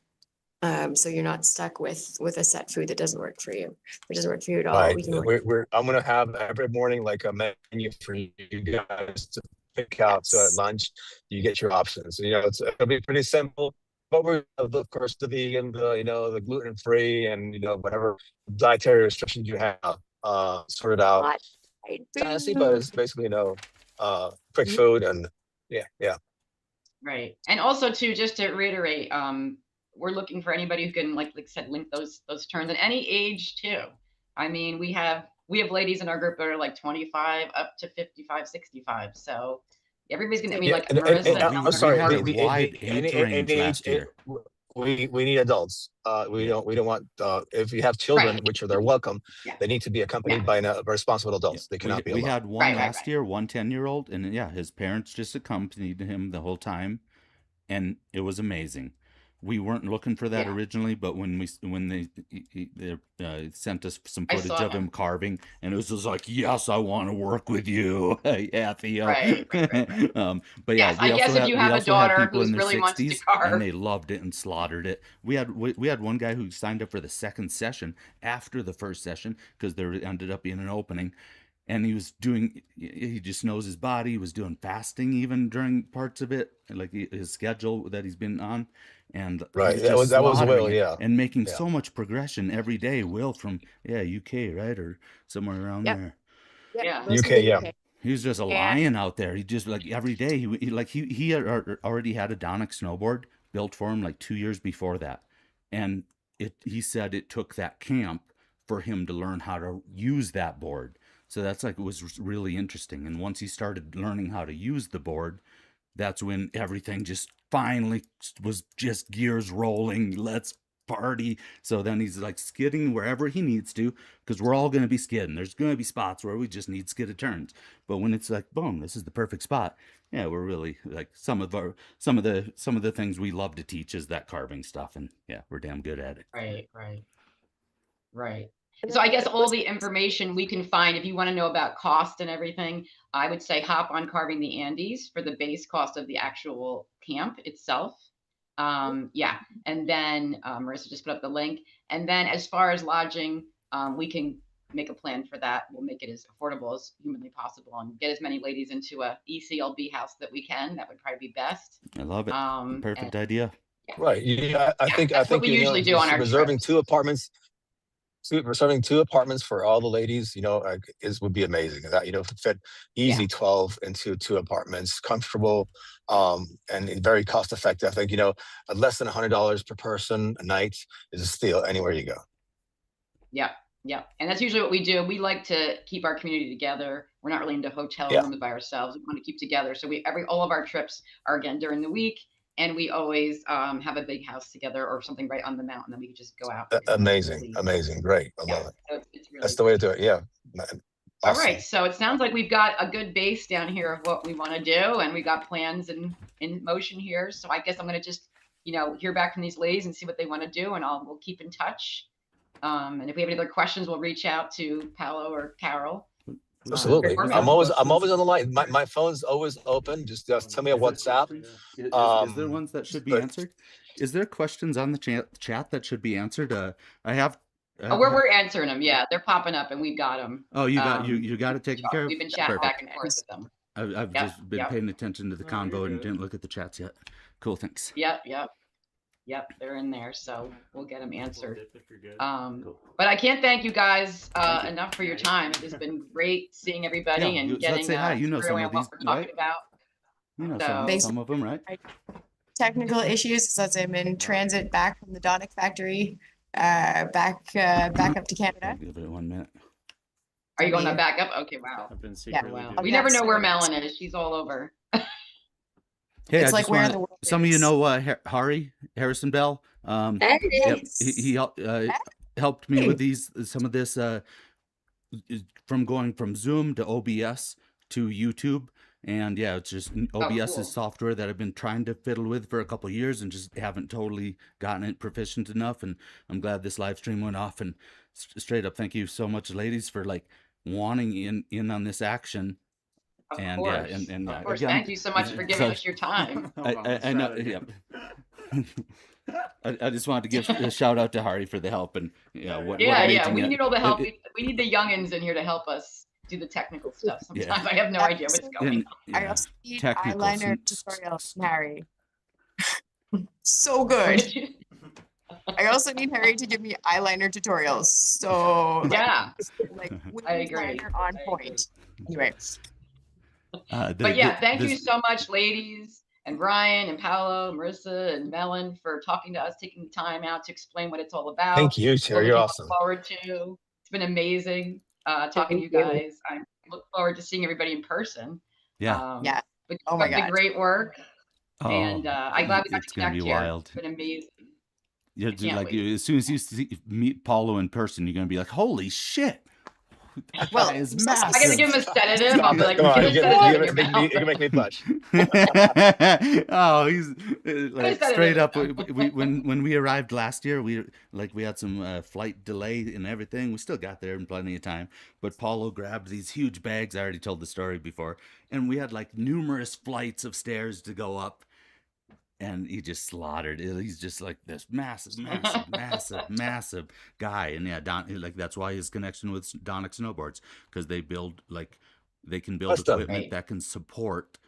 Speaker 8: So you're not stuck with a set food that doesn't work for you. It doesn't work for you at all.
Speaker 2: Right.
Speaker 8: We can
Speaker 2: I'm gonna have every morning like a menu for you guys to pick out. So at lunch, you get your options. It'll be pretty simple. But we're, of course, the vegan, the gluten free, and whatever dietary restrictions you have sorted out. Fancy, but it's basically quick food and yeah.
Speaker 6: Right. And also too, just to reiterate, we're looking for anybody who can, like said, link those terms and any age too. I mean, we have ladies in our group that are like 25 up to 55, 65. So everybody's gonna. I mean, like Marisa.
Speaker 2: I'm sorry.
Speaker 1: We had a wide age range last year.
Speaker 2: We need adults. We don't want if you have children,
Speaker 6: Right.
Speaker 2: which they're welcome.
Speaker 6: Yeah.
Speaker 2: They need to be accompanied by responsible adults. They cannot be
Speaker 1: We
Speaker 2: alone.
Speaker 1: had one
Speaker 6: Right.
Speaker 1: last year, one 10-year-old, and yeah, his parents just accompanied him the whole time, and it was amazing. We weren't looking for that
Speaker 6: Yeah.
Speaker 1: originally, but when they sent us some
Speaker 6: I
Speaker 1: footage
Speaker 6: saw
Speaker 1: of him carving, and it was just like, yes, I want to work with you. Yeah, Theo.
Speaker 6: Right.
Speaker 1: But yeah,
Speaker 6: Yes, I guess if you have a daughter who really wants to carve.
Speaker 1: and they loved it and slaughtered it. We had one guy who signed up for the second session after the first session because there ended up being an opening. And he just knows his body. He was doing fasting even during parts of it, like his schedule that he's been on. And
Speaker 2: Right.
Speaker 1: he
Speaker 2: That was
Speaker 1: slaughtering
Speaker 2: Will,
Speaker 1: it
Speaker 2: yeah.
Speaker 1: and making
Speaker 2: Yeah.
Speaker 1: so much progression every day. Will from UK, right, or somewhere around
Speaker 8: Yep.
Speaker 1: there.
Speaker 6: Yeah.
Speaker 2: UK, yeah.
Speaker 1: He was just a lion out there. He just like every day. He had already had a Donic snowboard built for him like 2 years before that, and he said it took that camp for him to learn how to use that board. So that's it was really interesting. And once he started learning how to use the board, that's when everything just finally was just gears rolling. Let's party. So then he's like skidding wherever he needs to, because we're all going to be skidding. There's going to be spots where we just need skidded turns. But when it's like, boom, this is the perfect spot. Yeah, we're really like some of the things we love to teach is that carving stuff, and yeah, we're damn good at it.
Speaker 6: Right. So I guess all the information we can find, if you want to know about cost and everything, I would say hop on Carving the Andes for the base cost of the actual camp itself. Yeah. And then Marisa just put up the link. And then as far as lodging, we can make a plan for that. We'll make it as affordable as humanly possible and get as many ladies into a ECLB house that we can. That would probably be best.
Speaker 1: I love it. Perfect idea.
Speaker 2: Right. Yeah, I think
Speaker 6: what we usually do on our
Speaker 2: reserving
Speaker 6: trips.
Speaker 2: reserving 2 apartments for all the ladies, would be amazing. That fit easy 12 into 2 apartments, comfortable, and very cost effective. I think less than $100 per person a night is a steal anywhere you go.
Speaker 6: Yeah. Yeah. And that's usually what we do. We like to keep our community together. We're not really into hotel
Speaker 2: Yeah.
Speaker 6: rooms by ourselves. We want to keep together. So all of our trips are again during the week. And we always have a big house together or something right on the mountain that we can just go out.
Speaker 2: Amazing. Great. I love it.
Speaker 6: So it's really
Speaker 2: That's the way to do it. Yeah.
Speaker 6: All
Speaker 2: Awesome.
Speaker 6: right. So it sounds like we've got a good base down here of what we want to do. And we got plans in motion here. So I guess I'm going to just, hear back from these ladies and see what they want to do. And we'll keep in touch. And if we have any other questions, we'll reach out to Paolo or Carol.
Speaker 2: Absolutely. I'm always on the line. My phone's always open. Just tell me a WhatsApp.
Speaker 1: Is there ones that should be answered? Is there questions on the chat that should be answered? I have.
Speaker 6: We're answering them. Yeah, they're popping up, and we've got them.
Speaker 1: Oh, you got it taken care of.
Speaker 6: We've been chatting
Speaker 1: Perfect.
Speaker 6: back and forth with them.
Speaker 1: I've just been paying attention to the convo and didn't look at the chats yet. Cool, thanks.
Speaker 6: Yep, they're in there, so we'll get them answered. But I can't thank you guys enough for your time. It's been great seeing everybody and getting
Speaker 1: let's say hi. You know some of these,
Speaker 6: what we're talking about.
Speaker 1: You know some of them, right?
Speaker 8: Technical issues, since I'm in transit back from the Donic factory, back up to Canada.
Speaker 1: Give it 1 minute.
Speaker 6: Are you going to back up? Okay, wow.
Speaker 3: I've been
Speaker 8: Yeah.
Speaker 3: secretly doing
Speaker 6: We never know where Mellen is. She's all over.
Speaker 1: Hey,
Speaker 8: It's
Speaker 1: I
Speaker 8: like
Speaker 1: just
Speaker 8: where
Speaker 1: wanna,
Speaker 8: the world
Speaker 1: some of you
Speaker 8: is.
Speaker 1: know Harrison Bell. He helped me with some of this from going from Zoom to OBS to YouTube. And yeah, it's just OBS
Speaker 6: cool.
Speaker 1: is software that I've been trying to fiddle with for a couple of years and just haven't totally gotten it proficient enough. And I'm glad this live stream went off. And straight up, thank you so much, ladies, for like wanting in on this action.
Speaker 6: Of
Speaker 1: And
Speaker 6: course.
Speaker 1: yeah, and
Speaker 6: of course.
Speaker 1: again,
Speaker 6: Thank you so much for giving us your time.
Speaker 1: I know. Yeah. I just wanted to give a shout out to Hari for the help and what
Speaker 6: We
Speaker 1: amazing
Speaker 6: need all the help. We need the youngins in here to help us do the technical stuff. Sometimes I have no idea what's going on.
Speaker 8: I also need
Speaker 1: technical
Speaker 8: eyeliner tutorials from Harry. So good. I also need Harry to give me eyeliner tutorials. So
Speaker 6: Yeah,
Speaker 8: like
Speaker 6: I agree.
Speaker 8: on point. Anyway.
Speaker 6: But yeah, thank you so much, ladies, and Brian and Paolo, Marisa and Mellen for talking to us, taking the time out to explain what it's all about.
Speaker 2: Thank you, Cher. You're awesome.
Speaker 6: Look forward to. It's been amazing talking to you guys. I look forward to seeing everybody in person.
Speaker 1: Yeah.
Speaker 6: But
Speaker 8: Oh my God.
Speaker 6: the great work. And I'm glad we got to connect here.
Speaker 1: Wild.
Speaker 6: It's been amazing.
Speaker 1: Yeah, like as soon as you meet Paulo in person, you're gonna be like, "Holy shit!" That guy is massive.
Speaker 6: I gotta give him a sedative. I'll be like,
Speaker 2: Come on,
Speaker 6: "Get a
Speaker 2: you
Speaker 6: sedative in your
Speaker 2: can make me blush.
Speaker 1: Oh, he's like straight up. When we arrived last year, we had some flight delay and everything. We still got there in plenty of time. But Paulo grabbed these huge bags. I already told the story before, and we had like numerous flights of stairs to go up. And he just slaughtered it. He's just like this massive guy. And yeah, that's why his connection with Donic Snowboards, because they can build equipment that can support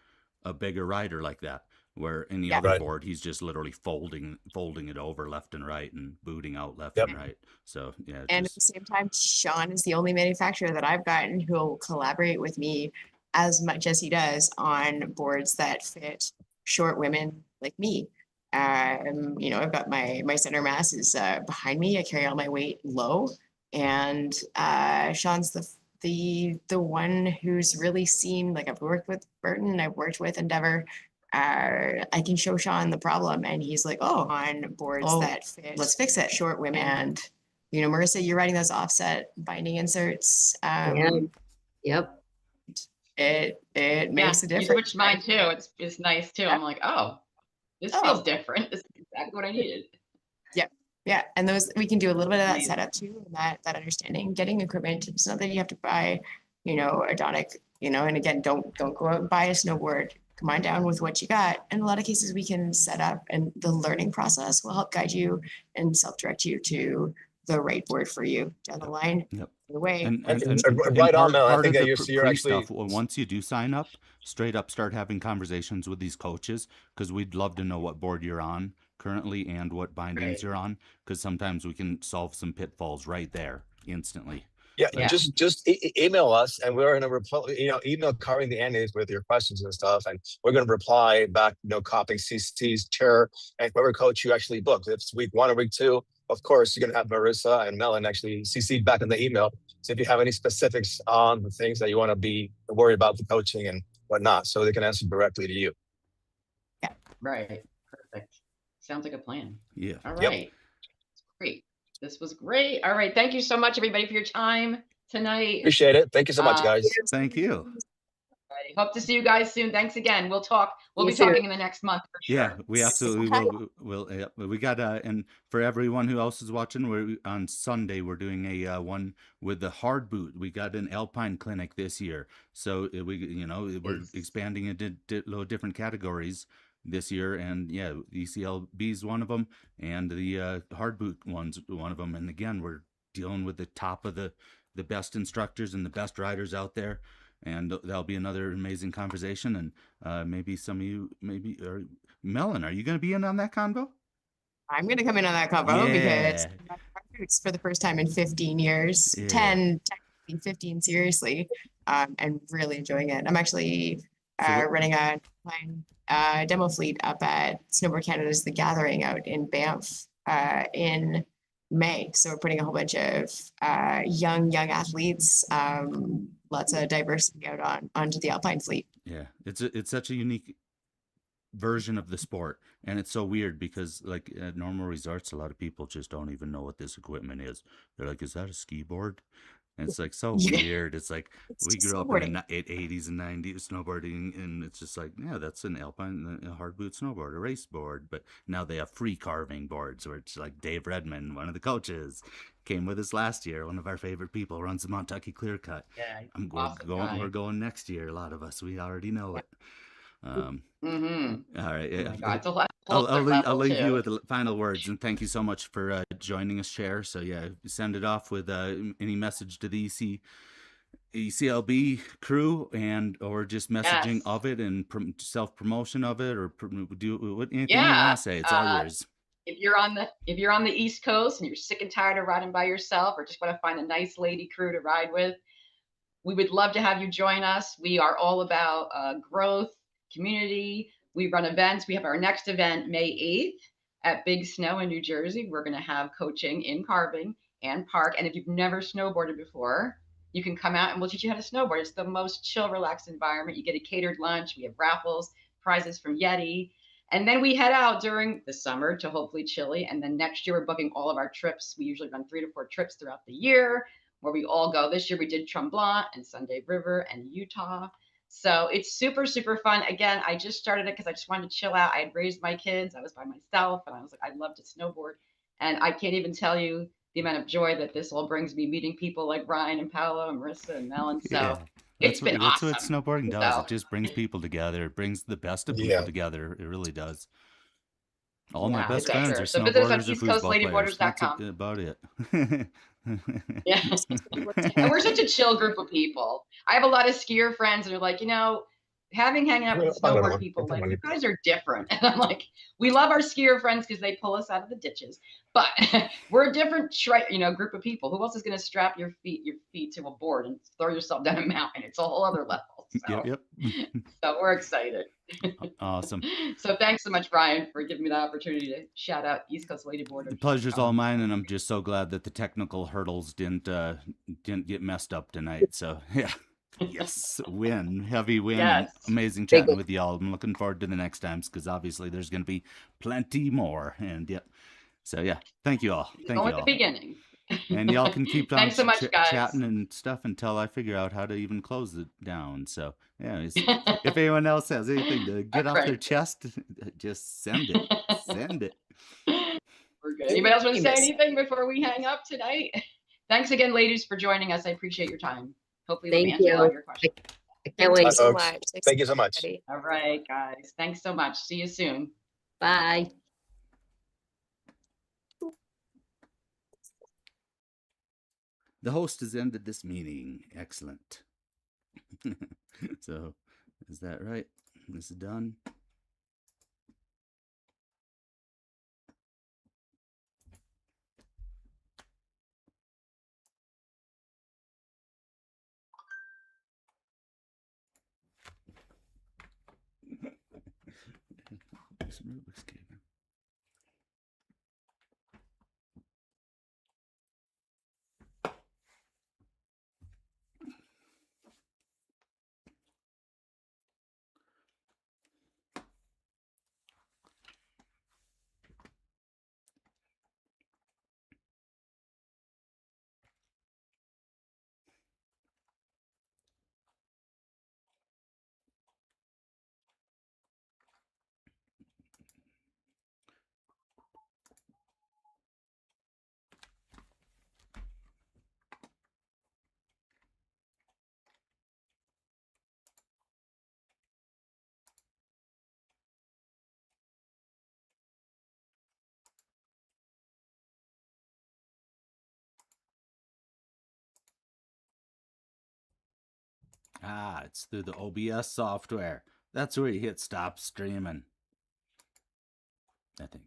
Speaker 1: a bigger rider like that. Where any other board, he's just literally folding it over left and right and booting out left and right. So yeah.
Speaker 8: And at the same time, Sean is the only manufacturer that I've gotten who'll collaborate with me as much as he does on boards that fit short women like me. I've got my center mass is behind me. I carry all my weight low, and Sean's the one who's really seen, like, I've worked with Burton, I've worked with Endeavor. I can show Sean the problem, and he's like, on boards that fit, let's fix it. Short women, and Marisa, you're writing those offset binding inserts.
Speaker 5: Yep.
Speaker 8: It makes a difference.
Speaker 6: You switched mine too. It's nice too. I'm like, this feels different. This is exactly what I needed.
Speaker 8: Yeah. And those, we can do a little bit of that setup too, and that understanding, getting equipment. It's not that you have to buy, a Donic, and again, don't go out and buy a snowboard. Come on down with what you got. In a lot of cases, we can set up, and the learning process will help guide you and self-direct you to the right board for you down the line.
Speaker 1: Yep.
Speaker 8: The way.
Speaker 2: And right on, Mel. I think that you're actually
Speaker 1: once you do sign up, straight up start having conversations with these coaches, because we'd love to know what board you're on currently and what bindings you're on, because sometimes we can solve some pitfalls right there instantly.
Speaker 2: Yeah. Just email us, and we're going to reply. Email covering the Andes with your questions and stuff, and we're going to reply back. Copying CC's Cher and whoever coach you actually booked. If it's week 1 or week 2, of course, you're gonna have Marisa and Mellen actually CC'd back in the email. So if you have any specifics on the things that you want to be worried about the coaching and whatnot, so they can answer directly to you.
Speaker 6: Right. Perfect. Sounds like a plan.
Speaker 1: Yeah.
Speaker 6: All
Speaker 2: Yep.
Speaker 6: right. Great. This was great. All right. Thank you so much, everybody, for your time tonight.
Speaker 2: Appreciate it. Thank you so much, guys.
Speaker 1: Thank you.
Speaker 6: Alrighty. Hope to see you guys soon. Thanks again. We'll talk. We'll
Speaker 5: You
Speaker 6: be
Speaker 5: too.
Speaker 6: talking in the next month for sure.
Speaker 1: Yeah, we absolutely will. We got and for everyone who else is watching, we're on Sunday. We're doing a one with the hard boot. We got an alpine clinic this year, so we're
Speaker 6: Yes.
Speaker 1: expanding into little different categories this year, and yeah, ECLB is one of them, and the hard boot one's one of them. And again, we're dealing with the top of the best instructors and the best riders out there. And that'll be another amazing conversation. And maybe some of you, or Mellen, are you going to be in on that convo?
Speaker 8: I'm going to come in on that convo because
Speaker 1: Yeah.
Speaker 8: it's for the first time in 15 years,
Speaker 1: Yeah.
Speaker 8: 10, technically 15 seriously, and really enjoying it. I'm actually running a demo fleet up at Snowboard Canada's The Gathering out in Banff in May. So we're putting a whole bunch of young athletes, lots of diversity out onto the Alpine fleet.
Speaker 1: Yeah, it's such a unique version of the sport, and it's so weird because like at normal resorts, a lot of people just don't even know what this equipment is. They're like, "Is that a ski board?" And it's like so weird. It's like we grew up in the 80s and 90s snowboarding, and it's just like, yeah, that's an alpine, a hard boot snowboard, a race board. But now they have free carving boards, where it's like Dave Redmond, one of the coaches, came with us last year. One of our favorite people runs the Montucky Clear Cut.
Speaker 6: Yeah.
Speaker 1: We're going next year. A lot of us, we already know it. All right.
Speaker 6: Oh my God, it's a
Speaker 1: I'll leave you
Speaker 6: too.
Speaker 1: with the final words, and thank you so much for joining us, Cher. So yeah, send it off with any message to the ECLB crew, and or just messaging
Speaker 6: Yes.
Speaker 1: of it and self promotion of it, or do anything you
Speaker 6: Yeah.
Speaker 1: want to say. It's all yours.
Speaker 6: If you're on the East Coast and you're sick and tired of riding by yourself, or just want to find a nice lady crew to ride with, we would love to have you join us. We are all about growth, community. We run events. We have our next event May 8th at Big Snow in New Jersey. We're going to have coaching in carving and park. And if you've never snowboarded before, you can come out and we'll teach you how to snowboard. It's the most chill, relaxed environment. You get a catered lunch. We have raffles, prizes from Yeti. And then we head out during the summer to hopefully Chile. And then next year, we're booking all of our trips. We usually run 3 to 4 trips throughout the year where we all go. This year we did Tremblant and Sunday River and Utah. So it's super, super fun. Again, I just started it because I just wanted to chill out. I had raised my kids. I was by myself and I was like, I love to snowboard. And I can't even tell you the amount of joy that this all brings me, meeting people like Ryan and Paolo and Marisa and Mellen. So
Speaker 1: Yeah.
Speaker 6: it's been
Speaker 1: That's
Speaker 6: awesome.
Speaker 1: what snowboarding does.
Speaker 6: So-
Speaker 1: It just brings people together. It brings the best of people together. It really does. All my best
Speaker 6: it's
Speaker 1: friends
Speaker 6: sure.
Speaker 1: are
Speaker 6: So visit us on
Speaker 1: snowboarders or foosball players. That's
Speaker 6: eastcoastladyboarders.com.
Speaker 1: about it.
Speaker 6: Yeah. And we're such a chill group of people. I have a lot of skier friends that are like, hanging out with snowboard people, like, you guys are different. And I'm like, we love our skier friends because they pull us out of the ditches. But we're a different group of people. Who else is going to strap your feet to a board and throw yourself down a mountain? It's a whole other level. So,
Speaker 1: Yep.
Speaker 6: So we're excited.
Speaker 1: Awesome.
Speaker 6: So thanks so much, Brian, for giving me the opportunity to shout out East Coast Lady Boarders.
Speaker 1: The pleasure's all mine, and I'm just so glad that the technical hurdles didn't get messed up tonight. So yeah, yes, heavy win.
Speaker 6: Yes.
Speaker 1: Amazing chatting with y'all. I'm looking forward to the next times because obviously there's going to be plenty more. And yep. So yeah, thank you all. Thank you all.
Speaker 6: At the beginning.
Speaker 1: And y'all can keep on
Speaker 6: Thanks so much, guys.
Speaker 1: chatting and stuff until I figure out how to even close it down. So yeah, if anyone else has anything to get off their chest, just send it. Send it.
Speaker 6: We're good. Anybody else want to say anything before we hang up tonight? Thanks again, ladies, for joining us. I appreciate your time. Hopefully we answered all your questions.
Speaker 5: I can't wait.
Speaker 8: So much.
Speaker 2: Thank you so much.
Speaker 6: All right, guys. Thanks so much. See you soon.
Speaker 5: Bye.
Speaker 1: The host has ended this meeting. Excellent. So, is that right? This is done. Some Rubik's Cube. Ah, it's through the OBS software. That's where you hit stop streaming. I think.